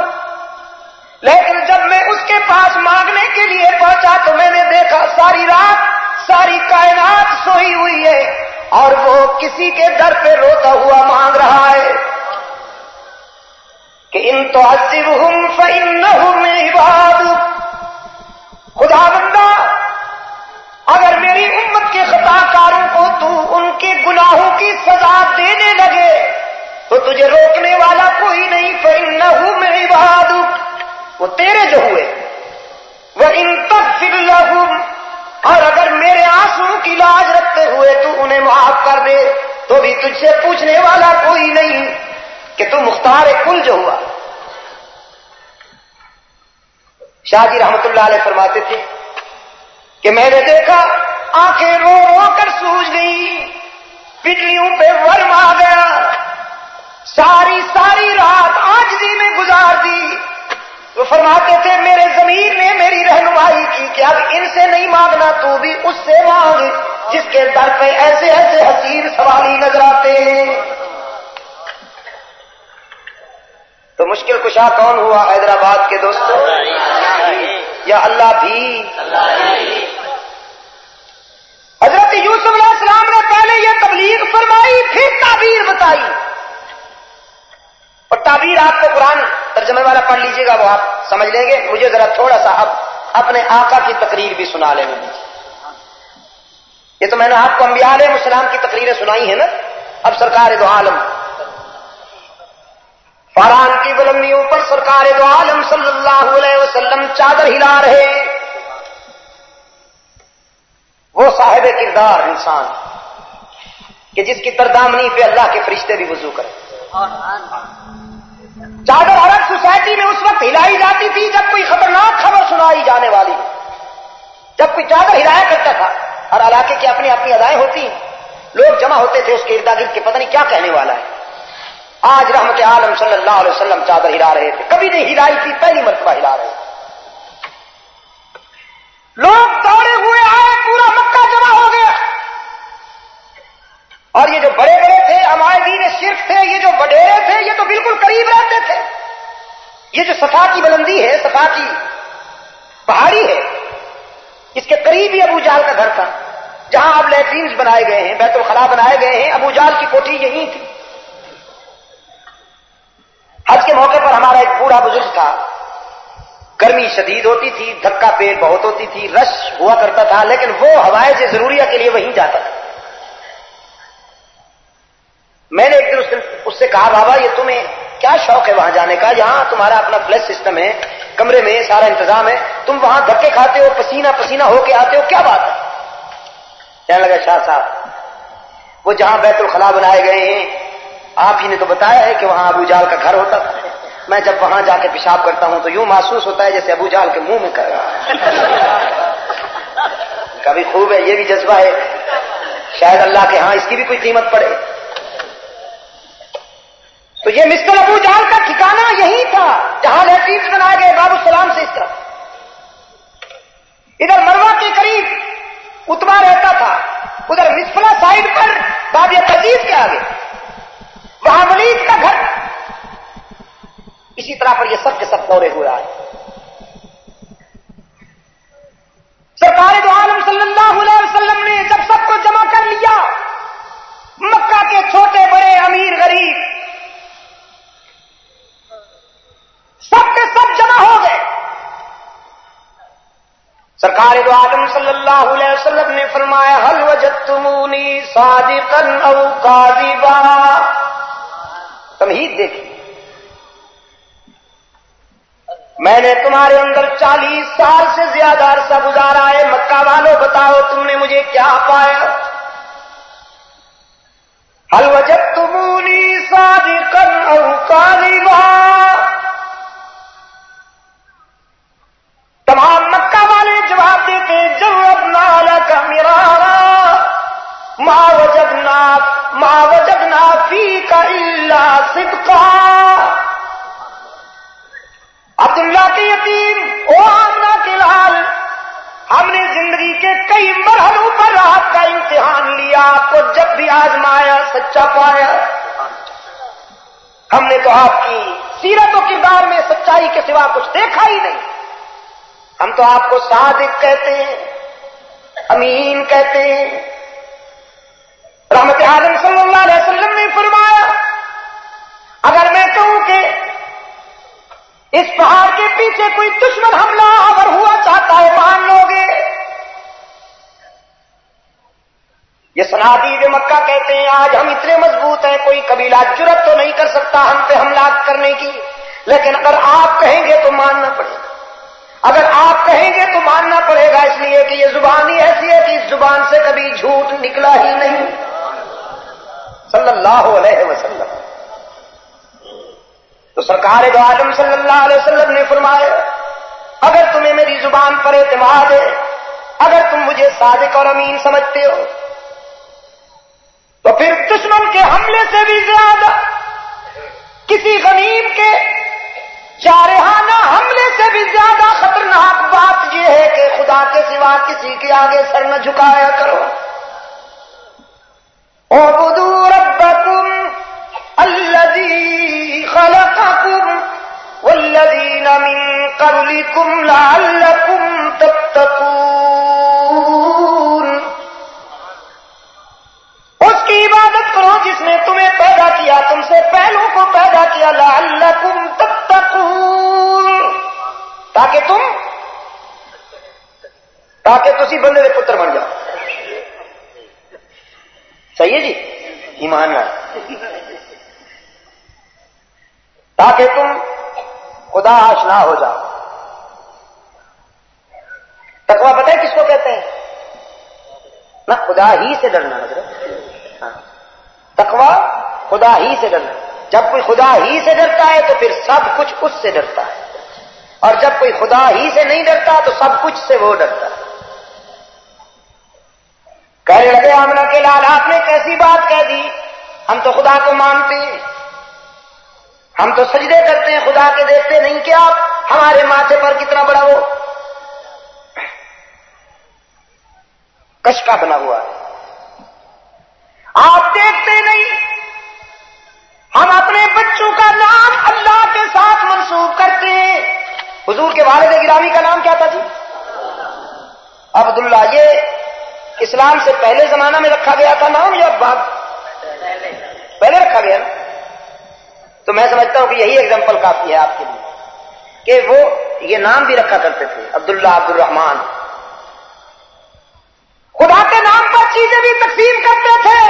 لیکن جب میں اس کے پاس مانگنے کے لیے پہنچا تو میں نے دیکھا ساری رات ساری کائنات سوئی ہوئی ہے اور وہ کسی کے در پہ روتا ہوا مانگ رہا ہے کہ ان تعذبہم فإنہم عبادک خدا بندہ اگر میری امت کے خطا کاروں کو تو ان کے گناہوں کی سزا دینے لگے تو تجھے روکنے والا کوئی نہیں، فإنہ من عبادک، وہ تیرے جو ہوئے، وإن تغفر لهم، اور اگر میرے آنسوں کی لاج رکھتے ہوئے تو انہیں معاف کر دے تو بھی تجھ سے پوچھنے والا کوئی نہیں کہ تو مختار کل جو ہوا۔ شاہ جی رحمت اللہ علیہ فرماتے تھے کہ میں نے دیکھا آنکھیں رو رو کر سوج گئی، پٹلیوں پہ ورم آ گیا، ساری رات عاجزی میں گزار دی۔ وہ فرماتے تھے میرے ضمیر نے میری رہنمائی کی کہ اب ان سے نہیں مانگنا، تو بھی اس سے مانگ جس کے در پہ ایسے ایسے حسین سوالی نظر آتے ہیں۔ تو مشکل کشا کون ہوا حیدرآباد کے دوستوں؟ یا اللہ بھی؟ حضرت یوسف علیہ السلام نے پہلے یہ تبلیغ فرمائی، پھر تعبیر بتائی، اور تعبیر آپ کو قرآن ترجمے والا پڑھ لیجئے گا، وہ آپ سمجھ لیں گے۔ مجھے ذرا تھوڑا سا اب اپنے آقا کی تقریر بھی سنا لینے دیجیے۔ یہ تو میں نے آپ کو انبیاء علیہ السلام کی تقریریں سنائی ہیں نا، اب سرکار دو عالم فاران کی بلندیوں پر سرکار دو عالم صلی اللہ علیہ وسلم چادر ہلا رہے، وہ صاحب کردار انسان کہ جس کی تردامنی پہ اللہ کے فرشتے بھی وضو کریں۔ چادر عرب سوسائٹی میں اس وقت ہلائی جاتی تھی جب کوئی خطرناک خبر سنائی جانے والی، جب کوئی چادر ہلایا کرتا تھا، اور علاقے کی اپنی اپنی ادائیں ہوتی، لوگ جمع ہوتے تھے اس کے ارد گرد کے، پتہ نہیں کیا کہنے والا ہے۔ آج رحمت عالم صلی اللہ علیہ وسلم چادر ہلا رہے تھے، کبھی نہیں ہلائی تھی، پہلی مرتبہ ہلا رہے تھے۔ لوگ دوڑے ہوئے آئے، پورا مکہ جمع ہو گیا، اور یہ جو بڑے بڑے تھے عمائدین شرک تھے، یہ جو وڈیرے تھے، یہ تو بالکل قریب رہتے تھے۔ یہ جو صفا کی بلندی ہے، صفا کی پہاڑی ہے، اس کے قریب ہی ابو جہل کا گھر تھا، جہاں اب لیٹرینز بنائے گئے ہیں، بیت الخلا بنائے گئے ہیں، ابو جہل کی کوٹھی یہیں تھی۔ حج کے موقع پر ہمارا ایک بوڑھا بزرگ تھا، گرمی شدید ہوتی تھی، دھکا پیٹ بہت ہوتی تھی، رش ہوا کرتا تھا، لیکن وہ حوائج ضروریہ کے لیے وہیں جاتا تھا۔ میں نے ایک دن اس سے کہا بابا یہ تمہیں کیا شوق ہے وہاں جانے کا؟ یہاں تمہارا اپنا فلیش سسٹم ہے، کمرے میں سارا انتظام ہے، تم وہاں دھکے کھاتے ہو، پسینہ پسینہ ہو کے آتے ہو، کیا بات ہے؟ کہنے لگا شاہ صاحب وہ جہاں بیت الخلا بنائے گئے ہیں، آپ ہی نے تو بتایا ہے کہ وہاں ابو جہل کا گھر ہوتا تھا، میں جب وہاں جا کے پیشاب کرتا ہوں تو یوں محسوس ہوتا ہے جیسے ابو جہل کے منہ میں کر رہا ہے۔ کبھی خوب ہے، یہ بھی جذبہ ہے، شاید اللہ کے ہاں اس کی بھی کوئی قیمت پڑے۔ تو یہ مسٹر ابو جہل کا ٹھکانہ یہی تھا جہاں لیٹرینز بنائے گئے باب السلام سے اس طرف۔ ادھر مروہ کے قریب اتبا رہتا تھا، ادھر مسفلا سائڈ پر باب تجید کے آگے وہاں ولید کا گھر، اسی طرح پر یہ سب کے سب دورے ہوئے آئے۔ سرکار دو عالم صلی اللہ علیہ وسلم نے جب سب کو جمع کر لیا، مکہ کے چھوٹے بڑے امیر غریب سب کے سب جمع ہو گئے۔ سرکار دو عالم صلی اللہ علیہ وسلم نے فرمایا هل وجدتمونی صادقا او کاذبا، تمہید دیکھی، میں نے تمہارے اندر 40 سال سے زیادہ عرصہ گزارا ہے، مکہ والوں بتاؤ تم نے مجھے کیا پایا؟ هل وجدتمونی صادقا او کاذبا، تمام مکہ والے جواب دیتے جوابنا لک مرارا ما وجدنا فیک الا صدقا۔ عبداللہ کے یتیم، او آمنہ کے لال، ہم نے زندگی کے کئی مرحلوں پر آپ کا امتحان لیا، آپ کو جب بھی آزمایا سچا پایا۔ ہم نے تو آپ کی سیرت و کردار میں سچائی کے سوا کچھ دیکھا ہی نہیں، ہم تو آپ کو صادق کہتے ہیں، امین کہتے ہیں۔ رحمت عالم صلی اللہ علیہ وسلم نے فرمایا اگر میں کہوں کہ اس پہاڑ کے پیچھے کوئی دشمن حملہ آور ہوا چاہتا ہے مان لو گے؟ یہ صنادید مکہ کہتے ہیں آج ہم اتنے مضبوط ہیں کوئی قبیلہ جرأت تو نہیں کر سکتا ہم پہ حملہ کرنے کی، لیکن اگر آپ کہیں گے تو ماننا پڑے گا، اگر آپ کہیں گے تو ماننا پڑے گا، اس لیے کہ یہ زبان ہی ایسی ہے کہ اس زبان سے کبھی جھوٹ نکلا ہی نہیں صلی اللہ علیہ وسلم۔ تو سرکار دو عالم صلی اللہ علیہ وسلم نے فرمایا اگر تمہیں میری زبان پر اعتماد ہے، اگر تم مجھے صادق اور امین سمجھتے ہو، تو پھر دشمن کے حملے سے بھی زیادہ، کسی غنیم کے جارحانہ حملے سے بھی زیادہ خطرناک بات یہ ہے کہ خدا کے سوا کسی کے آگے سر نہ جھکایا کرو۔ اعبدوا ربکم الذی خلقکم والذین من قبلکم لعلکم تتقون، اس کی عبادت کرو جس نے تمہیں پیدا کیا، تم سے پہلوں کو پیدا کیا، لعلکم تتقون، تاکہ تسی بندے دے پتر بن جاؤ۔ صحیح ہے جی، ایمان ہے، تاکہ تم خدا آشنا ہو جاؤ۔ تقویٰ پتہ ہے کس کو کہتے ہیں؟ نہ خدا ہی سے ڈرنا حضرت، تقویٰ خدا ہی سے ڈرنا۔ جب کوئی خدا ہی سے ڈرتا ہے تو پھر سب کچھ اس سے ڈرتا ہے، اور جب کوئی خدا ہی سے نہیں ڈرتا تو سب کچھ سے وہ ڈرتا ہے۔ کہنے لگے آمنہ کے لال آپ نے کیسی بات کہہ دی، ہم تو خدا کو مانتے ہیں، ہم تو سجدے کرتے ہیں خدا کے، دیکھتے نہیں کہ آپ ہمارے ماتھے پر کتنا بڑا وہ کشکا بنا ہوا ہے، آپ دیکھتے نہیں ہم اپنے بچوں کا نام اللہ کے ساتھ منسوب کرتے ہیں۔ حضور کے والد گرامی کا نام کیا تھا جی؟ عبداللہ۔ یہ اسلام سے پہلے زمانہ میں رکھا گیا تھا نام یا بعد؟ پہلے رکھا گیا نا؟ تو میں سمجھتا ہوں کہ یہی ایگزامپل کافی ہے آپ کے لیے کہ وہ یہ نام بھی رکھا کرتے تھے، عبداللہ، عبد الرحمان۔ خدا کے نام پر چیزیں بھی تقسیم کرتے تھے۔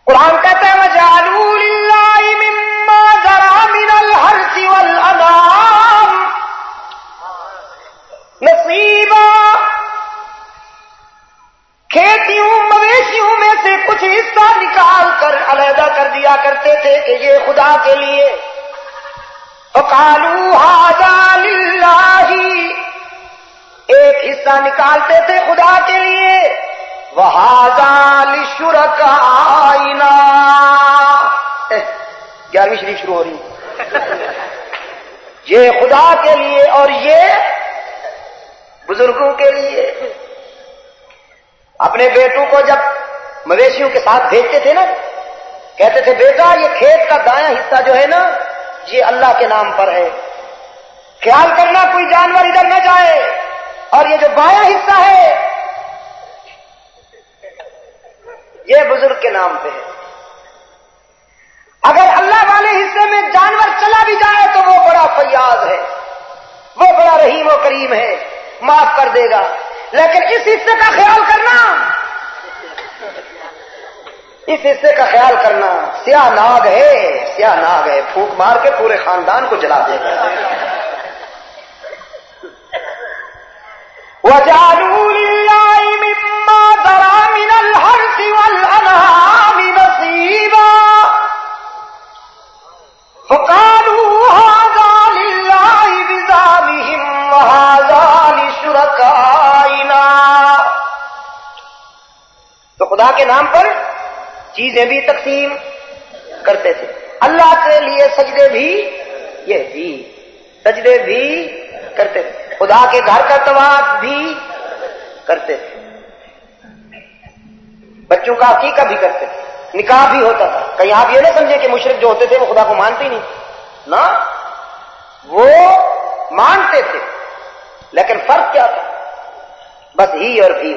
قرآن کہتا ہے وَجَعَلُوا لِلَّهِ مِمَّا ذَرَأَ مِنَ الْحَرْثِ وَالْأَنْعَامِ نَصِيبًا، کھیتیوں مویشیوں میں سے کچھ حصہ نکال کر علیحدہ کر دیا کرتے تھے کہ یہ خدا کے لیے۔ فَقَالُوا هَذَا لِلَّهِ، ایک حصہ نکالتے تھے خدا کے لیے، وَهَذَا لِشُرَكَائِنَا، 11ویں شریف شروع ہو رہی ہے، یہ خدا کے لیے اور یہ بزرگوں کے لیے۔ اپنے بیٹوں کو جب مویشیوں کے ساتھ بھیجتے تھے نا، کہتے تھے بیٹا یہ کھیت کا دایاں حصہ جو ہے نا یہ اللہ کے نام پر ہے، خیال کرنا کوئی جانور ادھر نہ جائے، اور یہ جو بایاں حصہ ہے یہ بزرگ کے نام پہ ہے۔ اگر اللہ والے حصے میں جانور چلا بھی جائے تو وہ بڑا فیاض ہے، وہ بڑا رحیم و کریم ہے، معاف کر دے گا، لیکن اس حصے کا خیال کرنا، اس حصے کا خیال کرنا، سیاہ ناگ ہے، سیاہ ناگ ہے، پھونک مار کے پورے خاندان کو جلا دے گا۔ وَجَعَلُوا لِلَّهِ مِمَّا ذَرَأَ مِنَ الْحَرْثِ وَالْأَنْعَامِ نَصِيبًا فَقَالُوا هَذَا لِلَّهِ بِزَعْمِهِمْ وَهَذَا لِشُرَكَائِنَا، تو خدا کے نام پر چیزیں بھی تقسیم کرتے تھے، اللہ کے لیے سجدے بھی، یہ بھی سجدے بھی کرتے تھے، خدا کے گھر کا طواف بھی کرتے تھے، بچوں کا عقیقہ بھی کرتے تھے، نکاح بھی ہوتا تھا۔ کہیں آپ یہ نہ سمجھے کہ مشرک جو ہوتے تھے وہ خدا کو مانتے ہی نہیں، نہ وہ مانتے تھے، لیکن فرق کیا تھا؟ بس ہی اور بھی۔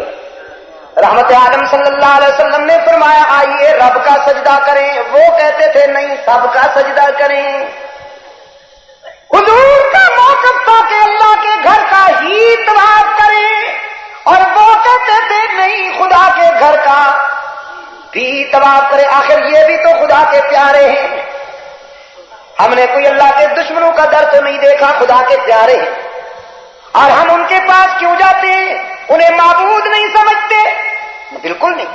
رحمت عالم صلی اللہ علیہ وسلم نے فرمایا آئیے رب کا سجدہ کریں، وہ کہتے تھے نہیں سب کا سجدہ کریں۔ گھر کا بھی طواف کرے. آخر یہ بھی تو خدا کے پیارے ہیں. ہم نے کوئی اللہ کے دشمنوں کا در تو نہیں دیکھا, خدا کے پیارے ہیں, اور ہم ان کے پاس کیوں جاتے ہیں؟ انہیں معبود نہیں سمجھتے؟ بالکل نہیں.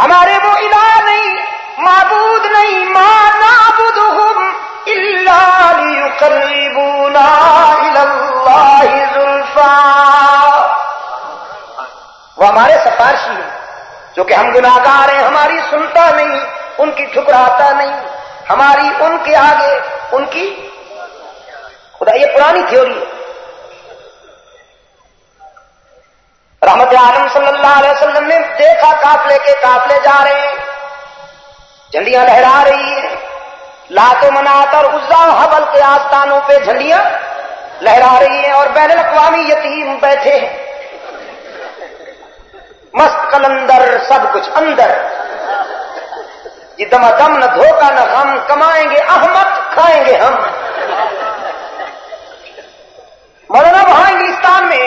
ہمارے وہ الہ نہیں, معبود نہیں. ما نعبدہم الا لیقربونا الی اللہ زلفا. وہ ہمارے سفارشی ہیں جو کہ ہم گناہگار ہیں, ہماری سنتا نہیں, ان کی ٹھکراتا نہیں, ہماری ان کے آگے ان کی خدا. یہ پرانی تھیوری ہے. رحمت عالم صلی اللہ علیہ وسلم نے دیکھا قافلے کے قافلے جا رہے ہیں, جھنڈیاں لہرا رہی ہیں, لات و منات اور عزا و حبل کے آستانوں پہ جھنڈیاں لہرا رہی ہیں, اور بین الاقوامی یتیم بیٹھے ہیں, مست کلندر, سب کچھ اندر. یہ دم دم نہ دھوکہ نہ غم, کمائیں گے احمد کھائیں گے ہم. مولانا وہاں انگلستان میں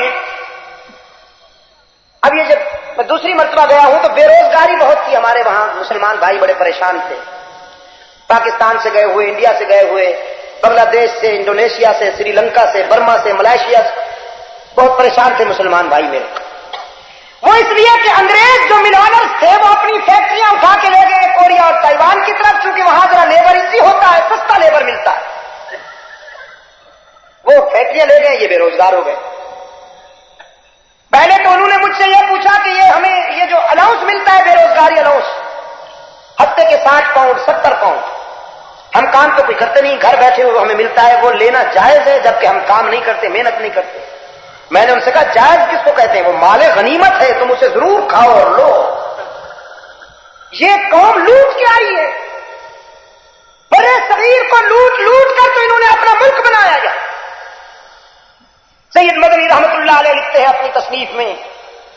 اب یہ جب میں دوسری مرتبہ گیا ہوں تو بے روزگاری بہت تھی ہمارے وہاں. مسلمان بھائی بڑے پریشان تھے, پاکستان سے گئے ہوئے, انڈیا سے گئے ہوئے, بنگلہ دیش سے, انڈونیشیا سے, سری لنکا سے, برما سے, ملائیشیا سے, بہت پریشان تھے مسلمان بھائی میرے. وہ اس لیے کہ انگریز جو ملانرز تھے وہ اپنی فیکٹریاں اٹھا کے لے گئے کوریا اور تائیوان کی طرف, چونکہ وہاں ذرا لیبر ایزی ہوتا ہے, سستا لیبر ملتا ہے. وہ فیکٹریاں لے گئے, یہ بے روزگار ہو گئے. پہلے تو انہوں نے مجھ سے یہ پوچھا کہ یہ ہمیں یہ جو الاؤنس ملتا ہے, بے روزگاری الاؤنس, ہفتے کے 60 پاؤنڈ 70 پاؤنڈ, ہم کام تو کوئی کرتے نہیں, گھر بیٹھے ہوئے ہمیں ملتا ہے, وہ لینا جائز ہے جبکہ ہم کام نہیں کرتے, محنت نہیں کرتے. میں نے ان سے کہا جائز کس کو کہتے ہیں؟ وہ مال غنیمت ہے, تم اسے ضرور کھاؤ اور لو. یہ قوم لوٹ کے آئی ہے, بڑے صغیر کو لوٹ لوٹ کر تو انہوں نے اپنا ملک بنایا ہے. سید مدنی رحمت اللہ علیہ لکھتے ہیں اپنی تصنیف میں,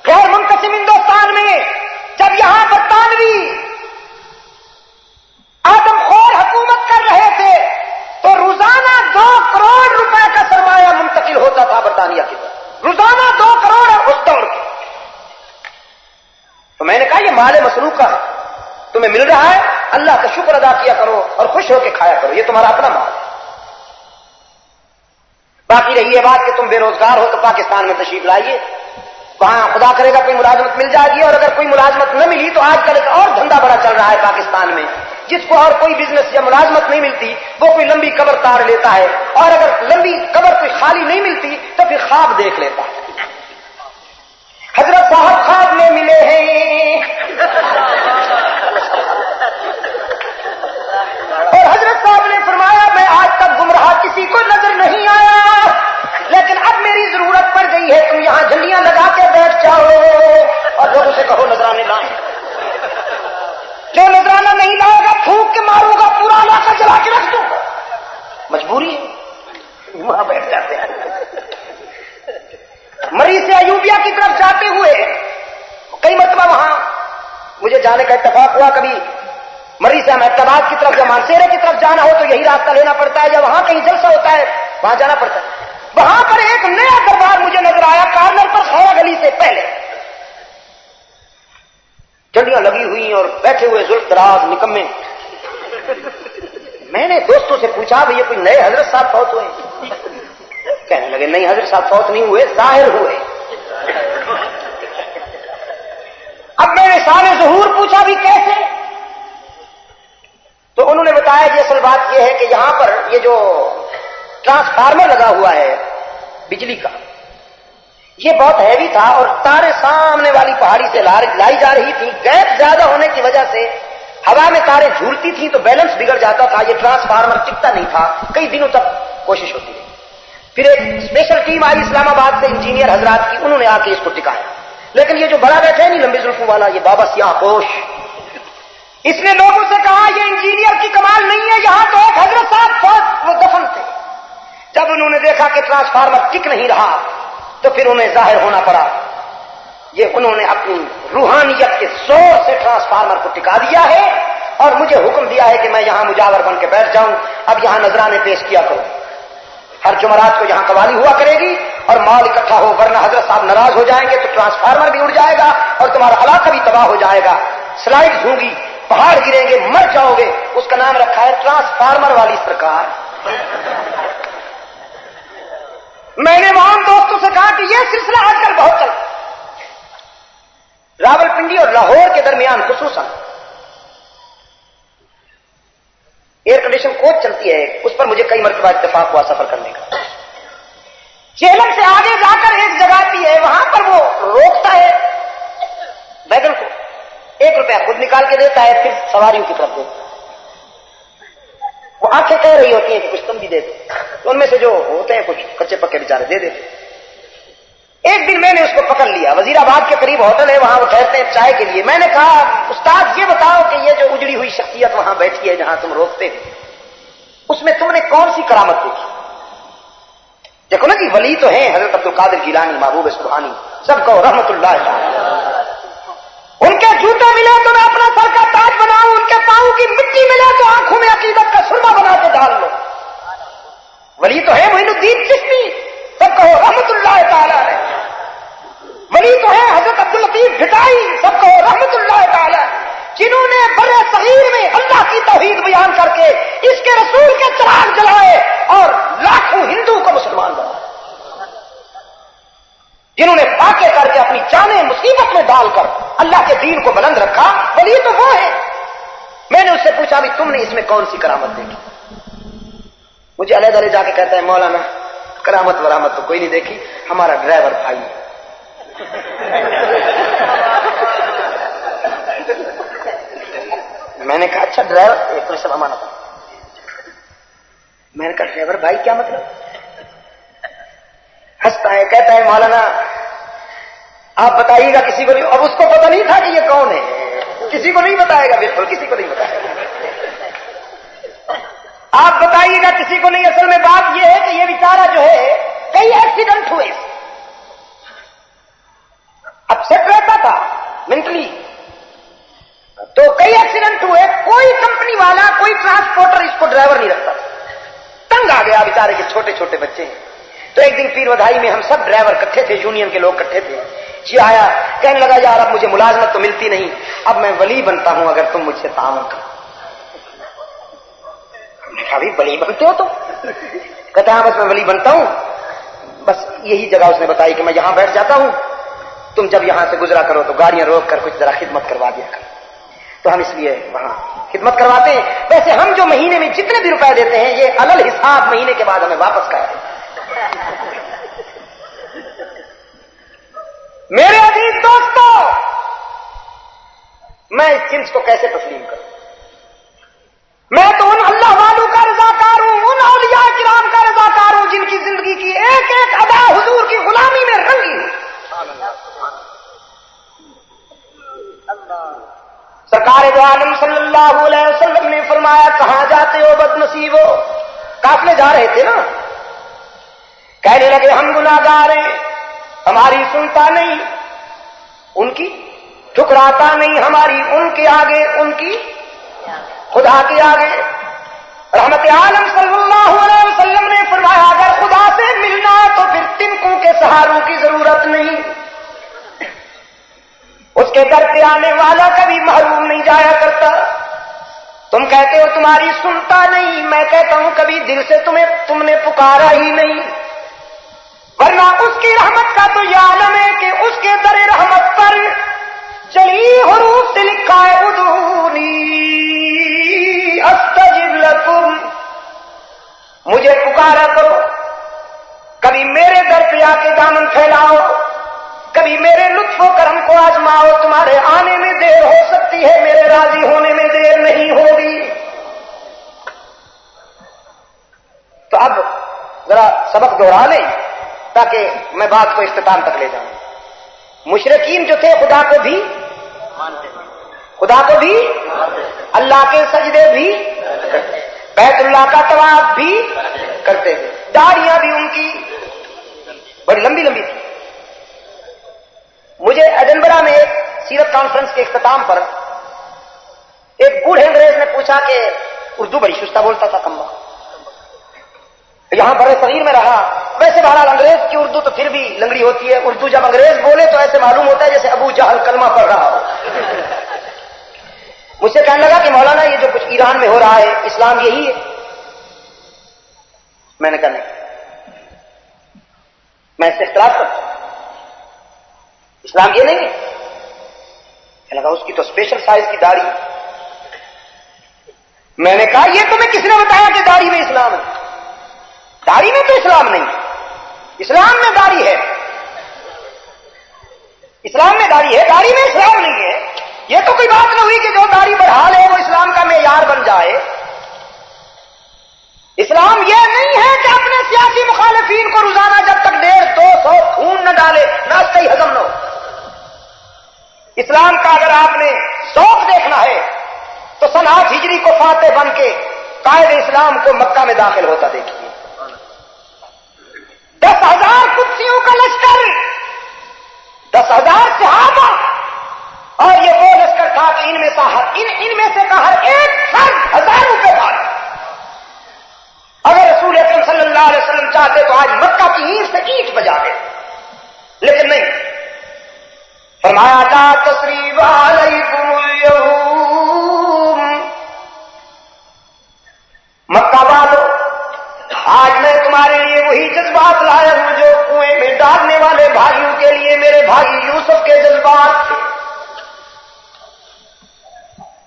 غیر منقسم ہندوستان میں جب یہاں برطانوی آدم خور حکومت کر رہے تھے تو روزانہ 2 کروڑ روپے کا سرمایہ منتقل ہوتا تھا برطانیہ کی طرف, روزانہ 2 کروڑ ہے اس دور کے. تو میں نے کہا یہ مال مسروقہ ہے, تمہیں مل رہا ہے, اللہ کا شکر ادا کیا کرو اور خوش ہو کے کھایا کرو, یہ تمہارا اپنا مال ہے. باقی رہی یہ بات کہ تم بے روزگار ہو تو پاکستان میں تشریف لائیے, وہاں خدا کرے گا کوئی ملازمت مل جائے گی, اور اگر کوئی ملازمت نہ ملی تو آج کل ایک اور دھندا بڑا چل رہا ہے پاکستان میں, جس کو اور کوئی بزنس یا ملازمت نہیں ملتی وہ کوئی لمبی قبر تار لیتا ہے, اور اگر لمبی قبر کوئی خالی نہیں ملتی تو پھر خواب دیکھ لیتا ہے. حضرت صاحب خواب میں ملے ہیں, اور حضرت صاحب نے فرمایا میں آج تک گمراہ کسی کو نظر نہیں آیا, لیکن اب میری ضرورت پڑ گئی ہے, تم یہاں جھنڈیاں لگا کے بیٹھ جاؤ اور لوگوں سے کہو نذرانے لائیں. جو نذرانہ نہیں لائے گا پھونک کے ماروں گا, پورا علاقہ جلا کے رکھ دوں گا. مجبوری ہے, وہاں بیٹھ جاتے ہیں. مری سے ایوبیا کی طرف جاتے ہوئے کئی مرتبہ وہاں مجھے جانے کا اتفاق ہوا, کبھی مری سے احمد آباد کی طرف یا مانسیرے کی طرف جانا ہو تو یہی راستہ لینا پڑتا ہے, یا وہاں کہیں جلسہ ہوتا ہے وہاں جانا پڑتا ہے. وہاں پر ایک نیا دربار مجھے نظر آیا, کارنر پر خیرہ گلی سے پہلے جھنڈیاں لگی ہوئی اور بیٹھے ہوئے زلف دراز نکمے. میں نے دوستوں سے پوچھا بھئی یہ کوئی نئے حضرت صاحب فوت ہوئے؟ کہنے لگے نہیں حضرت صاحب فوت نہیں ہوئے, ظاہر ہوئے. اب میں نے سارے ظہور پوچھا بھی کیسے, تو انہوں نے بتایا کہ اصل بات یہ ہے کہ یہاں پر یہ جو ٹرانسفارمر لگا ہوا ہے بجلی کا, یہ بہت ہیوی تھا اور تاریں سامنے والی پہاڑی سے لائی جا رہی تھی. گیپ زیادہ ہونے کی وجہ سے ہوا میں تاریں جھولتی تھیں تو بیلنس بگڑ جاتا تھا, یہ ٹرانسفارمر ٹکتا نہیں تھا. کئی دنوں تک کوشش ہوتی ہے. پھر ایک اسپیشل ٹیم آئی اسلام آباد سے انجینئر حضرات کی, انہوں نے آ کے اس کو ٹکایا. لیکن یہ جو بڑا بیٹھا ہے نہیں لمبی زلفوں والا, یہ بابا سیاہ پوش, اس نے لوگوں سے کہا یہ انجینئر کی کمال نہیں ہے, یہاں تو ایک حضرت صاحب وہ دفن تھے. جب انہوں نے دیکھا کہ ٹرانسفارمر ٹک نہیں رہا تو پھر انہیں ظاہر ہونا پڑا. یہ انہوں نے اپنی روحانیت کے زور سے ٹرانسفارمر کو ٹکا دیا ہے اور مجھے حکم دیا ہے کہ میں یہاں مجاور بن کے بیٹھ جاؤں. اب یہاں نذرانے پیش کیا کرو, ہر جمعرات کو یہاں قوالی ہوا کرے گی اور مال اکٹھا ہو، ورنہ حضرت صاحب ناراض ہو جائیں گے تو ٹرانسفارمر بھی اڑ جائے گا اور تمہارا علاقہ بھی تباہ ہو جائے گا، سلائڈ ہوں گی، پہاڑ گریں گے، مر جاؤ گے۔ اس کا نام رکھا ہے ٹرانسفارمر والی سرکار۔ میں نے وہاں دوستوں سے کہا کہ یہ سلسلہ آج کل بہت چلتا، راول پنڈی اور لاہور کے درمیان خصوصاً ایئر کنڈیشن کوچ چلتی ہے، اس پر مجھے کئی مرتبہ اتفاق ہوا سفر کرنے کا۔ چیلم سے آگے جا کر ایک جگہ بھی ہے، وہاں پر وہ روکتا ہے ویگن کو، 1 روپیہ خود نکال کے دیتا ہے، پھر سواریوں کی طرف دیتا ہے۔ وہ آنکھیں کہہ رہی ہوتی ہیں کہ کچھ تم بھی دے دو، تو ان میں سے جو ہوتے ہیں کچھ کچے پکے بیچارے دے دیتے۔ ایک دن میں نے اس کو پکڑ لیا، وزیر آباد کے قریب ہوٹل ہے، وہاں وہ ٹھہرتے ہیں چائے کے لیے۔ میں نے کہا استاد یہ بتاؤ کہ یہ جو اجڑی ہوئی شخصیت وہاں بیٹھی ہے جہاں تم روکتے ہو، اس میں تم نے کون سی کرامت دیکھی؟ دیکھو نا جی، ولی تو ہیں حضرت عبد القادر جیلانی، محبوب سبحانی، سب کو رحمت اللہ تعالی۔ ان کے جوتے ملے تو میں اپنا سر کا تاج بناؤں، ان کے پاؤں کی مٹی ملے تو آنکھوں میں عقیدت کا سرما بنا کے ڈال لو۔ ولی تو ہے معین الدین چشتی، سب کہو رحمت اللہ تعالی۔ ولی تو ہے حضرت عبد اللطیف بھٹائی، سب کہو رحمت اللہ تعالی، جنہوں نے بر صغیر میں اللہ کی توحید بیان کر کے اس کے رسول کے چراغ جلائے اور لاکھوں ہندو کو مسلمان بنایا، جنہوں نے فاقے کر کے اپنی جانیں مصیبت میں ڈال کر اللہ کے دین کو بلند رکھا، ولی تو وہ ہے۔ میں نے اس سے پوچھا بھی تم نے اس میں کون سی کرامت دیکھی؟ مجھے علیحدہ لے جا کے کہتا ہے مولانا کرامت ورامت تو کوئی نہیں دیکھی، ہمارا ڈرائیور بھائی ہے۔ میں نے کہا اچھا ڈرائیور، ایک سب امانت۔ میں نے کہا ڈرائیور بھائی کیا مطلب؟ ہنستا ہے، کہتا ہے مولانا آپ بتائیے گا کسی کو نہیں، اب اس کو پتہ نہیں تھا کہ یہ کون ہے، کسی کو نہیں بتائے گا، بالکل کسی کو نہیں بتائے گا، آپ بتائیے گا کسی کو نہیں۔ اصل میں بات یہ ہے کہ یہ بیچارہ جو ہے کئی ایکسیڈنٹ ہوئے، اپسیٹ رہتا تھا مینٹلی، تو کئی ایکسیڈنٹ ہوئے، کوئی کمپنی والا کوئی ٹرانسپورٹر اس کو ڈرائیور نہیں رکھتا، تنگ آ گیا بیچارے کے چھوٹے چھوٹے بچے ہیں۔ تو ایک دن پیر ودھائی میں ہم سب ڈرائیور اکٹھے تھے، یونین کے لوگ اکٹھے تھے، یہ آیا کہنے لگا یار اب مجھے ملازمت تو ملتی نہیں، اب میں ولی بنتا ہوں اگر تم مجھ سے تعاون کرو۔ ہم نے کہا بھی ولی بنتے ہو تم؟ کہتا ہے بس میں ولی بنتا ہوں، بس یہی جگہ اس نے بتائی کہ میں یہاں بیٹھ جاتا ہوں، تم جب یہاں سے گزرا کرو تو گاڑیاں روک کر کچھ ذرا خدمت کروا دیا کرو۔ تو ہم اس لیے وہاں خدمت کرواتے ہیں۔ ویسے ہم جو مہینے میں جتنے بھی روپے دیتے ہیں یہ علل حساب مہینے کے بعد ہمیں واپس کرتے ہیں۔ میرے عزیز دوستو، میں اس جنس کو کیسے تسلیم کروں؟ میں تو ان اللہ والوں کا رضاکار ہوں، ان اولیاء کرام کا رضاکار ہوں جن کی زندگی کی ایک ایک ادا حضور کی غلامی میں رنگی ہے۔ سرکار دو عالم صلی اللہ علیہ وسلم نے فرمایا کہاں جاتے ہو بد نصیبو؟ قافلے جا رہے تھے نا، کہنے لگے ہم گناہگار ہیں، ہماری سنتا نہیں، ان کی ٹھکراتا نہیں، ہماری ان کے آگے، ان کی خدا کے آگے۔ رحمت عالم صلی اللہ علیہ وسلم نے فرمایا اگر خدا سے ملنا ہے تو پھر تنکوں کے سہاروں کی ضرورت نہیں، اس کے در پہ آنے والا کبھی محروم نہیں جایا کرتا۔ تم کہتے ہو تمہاری سنتا نہیں، میں کہتا ہوں کبھی دل سے تم نے پکارا ہی نہیں، ورنہ اس کی رحمت کا تو یہ عالم ہے کہ اس کے در رحمت پر جلی حروف سے لکھا ہے ادعونی استجب لکم، مجھے پکارا کرو، کبھی میرے در پہ آ کے دامن پھیلاؤ، کبھی میرے لطف و کرم کو آزماؤ، تمہارے آنے میں دیر ہو سکتی ہے، میرے راضی ہونے میں دیر نہیں ہوگی۔ تو اب ذرا سبق دوہرا لیں تاکہ میں بات کو اختتام تک لے جاؤں۔ مشرکین جو تھے خدا کو بھی اللہ کے سجدے بھی بیت اللہ کا طواف بھی کرتے تھے، داڑیاں بھی ان کی بڑی لمبی لمبی تھی۔ مجھے ایڈنبرا میں ایک سیرت کانفرنس کے اختتام پر ایک بوڑھے انگریز نے پوچھا کہ اردو بڑی شستہ بولتا تھا کمبا، یہاں بڑے صغیر میں رہا ویسے بہرحال انگریز کی اردو تو پھر بھی لنگڑی ہوتی ہے. اردو جب انگریز بولے تو ایسے معلوم ہوتا ہے جیسے ابو جہل کلمہ پڑھ رہا ہو. مجھ سے کہنے لگا کہ مولانا یہ جو کچھ ایران میں ہو رہا ہے اسلام یہی ہے؟ میں نے کہا نہیں، میں اس سے اختلاف کرتا ہوں، اسلام یہ نہیں ہے. کہنے لگا اس کی تو اسپیشل سائز کی داڑھی. میں نے کہا یہ تمہیں کس نے بتایا کہ داڑھی میں اسلام ہے؟ داڑھی میں تو اسلام نہیں ہے. اسلام میں داڑھی ہے، اسلام میں داڑھی ہے، داڑھی میں اسلام نہیں ہے. یہ تو کوئی بات نہ ہوئی کہ جو داڑھی بڑھا لے وہ اسلام کا معیار بن جائے. اسلام یہ نہیں ہے کہ اپنے سیاسی مخالفین کو روزانہ جب تک 150-200 خون نہ ڈالے ناشتہ ہی ہضم نہ ہو. اسلام کا اگر آپ نے شوق دیکھنا ہے تو سن 8 ہجری کو فاتح بن کے قائد اسلام کو مکہ میں داخل ہوتا دیکھیے. 10,000 کتوں کا لشکر، 10,000 صحابہ، اور یہ وہ لشکر تھا کہ ان میں سے کا ہر ایک فرد 1000 روپے بھاگ. اگر رسول اکرم صلی اللہ علیہ وسلم چاہتے تو آج مکہ کی اینٹ سے اینٹ بجا دے، لیکن نہیں. فرمایا لا تثریب علیکم اليوم، مکہ والو آج میں تمہارے لیے وہی جذبات لایا ہوں جو کنویں میں ڈالنے والے بھائیوں کے لیے میرے بھائی یوسف کے جذبات تھے.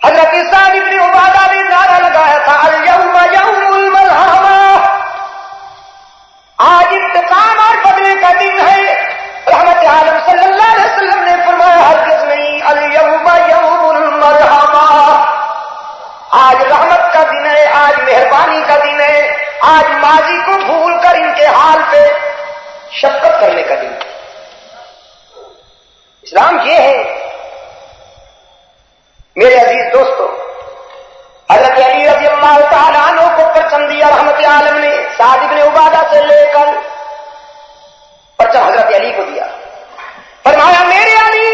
حضرت سعد بن عبادہ نے نعرہ لگایا تھا الیوم یوم الملحمہ، آج انتقام اور بدلے کا دن ہے. رحمت عالم صلی اللہ علیہ وسلم نے فرمایا ہرگز نہیں، الیوم یوم المرحمہ، آج رحمت کا دن ہے، آج مہربانی کا دن ہے، آج ماضی کو بھول کر ان کے حال پہ شفقت کرنے کا دن ہے. اسلام یہ ہے میرے عزیز دوستو. حضرت علی رضی اللہ تعالیٰ عنہ کو پرچم دیا رحمت عالم نے، سعد بن عبادہ سے لے کر پرچم حضرت علی کو دیا. فرمایا میرے علی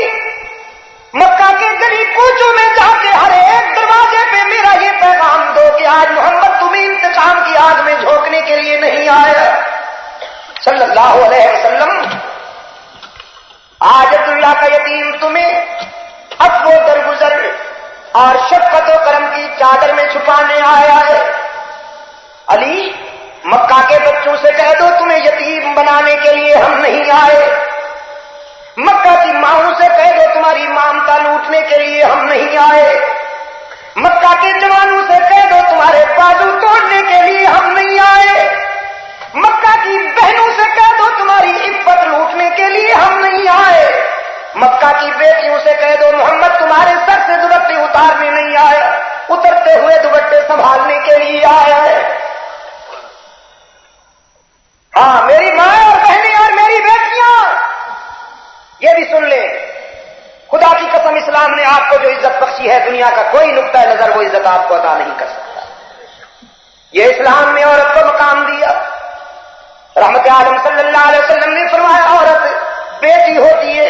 مکہ کے گلی کوچوں میں جا کے ہر ایک دروازے پہ میرا یہ پیغام دو کہ آج محمد تمہیں انتقام کی آگ میں جھونکنے کے لیے نہیں آیا صلی اللہ علیہ وسلم. آج عبداللہ کا یتیم تمہیں عفو و درگزر اور شفقت و کرم کی چادر میں چھپانے آیا ہے. علی مکہ کے بچوں سے کہہ دو تمہیں یتیم بنانے کے لیے ہم نہیں آئے. مکہ کی ماؤں سے کہہ دو تمہاری مامتا لوٹنے کے لیے ہم نہیں آئے. مکہ کے جوانوں سے کہہ دو تمہارے بازو توڑنے کے لیے ہم نہیں آئے. مکہ کی بہنوں سے کہہ دو تمہاری عفت لوٹنے کے لیے ہم نہیں آئے. مکہ کی بیٹیوں سے کہہ دو محمد تمہارے سر سے دوپٹے اتارنے نہیں آیا، اترتے ہوئے دوپٹے سنبھالنے کے لیے آیا ہے. ہاں میری ماں اور بہنیں اور میری بیٹیاں یہ بھی سن لیں، خدا کی قسم اسلام نے آپ کو جو عزت بخشی ہے دنیا کا کوئی نقطہ نظر وہ عزت آپ کو عطا نہیں کر سکتا. یہ اسلام نے عورت کو مقام دیا. رحمت عالم صلی اللہ علیہ وسلم نے فرمایا عورت بیٹی ہوتی ہے،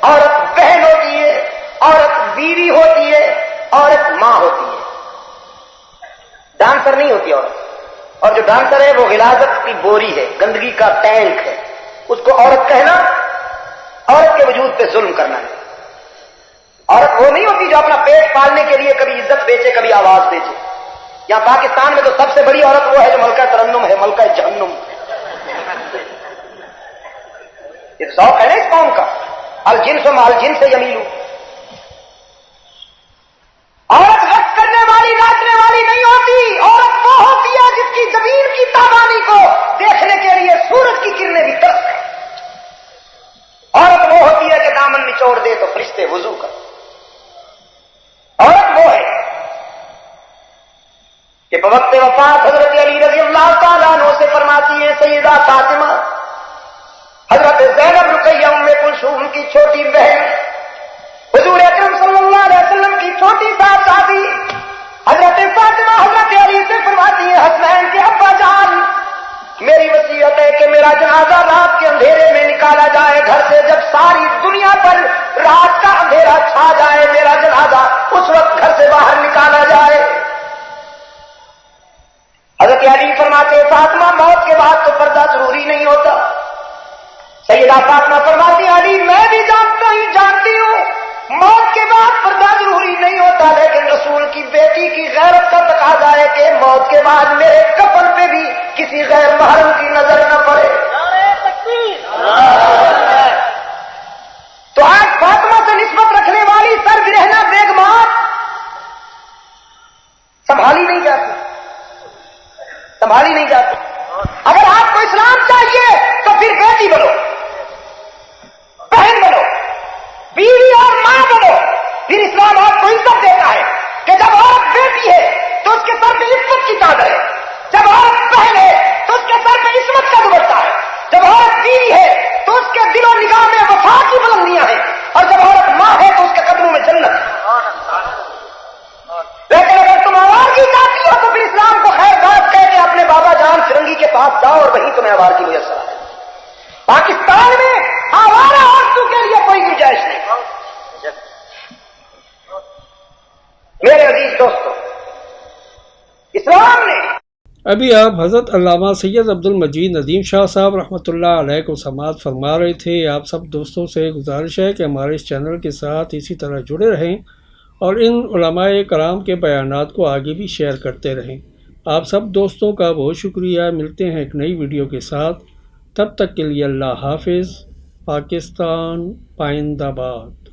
عورت بہن ہوتی ہے، عورت بیوی ہوتی ہے، عورت ماں ہوتی ہے، ڈانسر نہیں ہوتی عورت. اور جو ڈانسر ہے وہ غلاظت کی بوری ہے، گندگی کا ٹینک ہے. اس کو عورت کہنا عورت کے وجود پہ ظلم کرنا ہے. عورت وہ نہیں ہوتی جو اپنا پیٹ پالنے کے لیے کبھی عزت بیچے کبھی آواز بیچے. یہاں پاکستان میں تو سب سے بڑی عورت وہ ہے جو ملکہ ترنم ہے، ملکہ جہنم. یہ شوق ہے نا اس قوم کا، الجنس مال جنس سے یمیلو. عورت رقص کرنے والی ناچنے والی نہیں ہوتی. عورت وہ ہوتی ہے جس کی زمین کی تابانی کو دیکھنے کے لیے سورج کی کرنیں بھی ترس ہے. عورت وہ ہوتی ہے کہ دامن نچوڑ دے تو فرشتے وضو کر. عورت وہ ہے کہ بوقت وفات حضرت علی رضی اللہ تعالیٰ عنہ سے فرماتی ہیں سیدہ فاطمہ، حضرت زینب رقیہ ام کلثوم کی چھوٹی بہن، حضور اکرم صلی اللہ علیہ وسلم کی چھوٹی صاحبزادی حضرت فاطمہ حضرت علی سے فرماتی ہیں حسنین کے ابا جان میری وصیت ہے کہ میرا جنازہ رات کے اندھیرے میں نکالا جائے گھر سے. جب ساری دنیا پر رات کا اندھیرا چھا جائے میرا جنازہ اس وقت گھر سے باہر نکالا جائے. حضرت علی فرماتے فاطمہ موت کے بعد تو پردہ ضروری نہیں ہوتا. سیدہ فاطمہ فرماتی علی میں بھی جانتی ہوں موت کے بعد پردہ ضروری نہیں ہوتا، لیکن رسول کی بیٹی کی غیرت کا تقاضا ہے کہ موت کے بعد میرے کفن پہ بھی کسی غیر محرم کی نظر نہ پڑے. تو آج فاطمہ سے نسبت رکھنے والی سر برہنہ بیگمات سنبھالی نہیں جاتی. اگر آپ کو اسلام چاہیے تو پھر بیٹی بنو، بہن بنو، بیوی اور ماں بنو. پھر اسلام آپ کو عزت دیتا ہے کہ جب عورت بیٹی ہے تو اس کے سر پہ عزت کی چادر ہے، جب عورت بہن ہے تو اس کے سر پہ عصمت کا دوپٹہ ہے، جب عورت بیوی ہے تو اس کے دل و نگاہ میں وفا کی بلندیاں ہیں، اور جب عورت ماں ہے تو اس کے قدموں میں جنت ہے. لیکن اگر تم آوارگی چاہتی ہو تو پھر اسلام کو خیر بات کہہ کے اپنے بابا جان فرنگی کے پاس جاؤ اور وہیں تمہیں آوارگی میسر آئے. پاکستان میں آوارہ عورتوں کے لیے کوئی گنجائش نہیں. میرے عزیز دوستو، اسلام نے ابھی آپ حضرت علامہ سید عبد المجید ندیم شاہ صاحب رحمۃ اللہ علیہ کو سماعت فرما رہے تھے. آپ سب دوستوں سے گزارش ہے کہ ہمارے اس چینل کے ساتھ اسی طرح جڑے رہیں اور ان علماء کرام کے بیانات کو آگے بھی شیئر کرتے رہیں. آپ سب دوستوں کا بہت شکریہ. ملتے ہیں ایک نئی ویڈیو کے ساتھ، تب تک کے لیے اللہ حافظ. پاکستان پائندہ باد.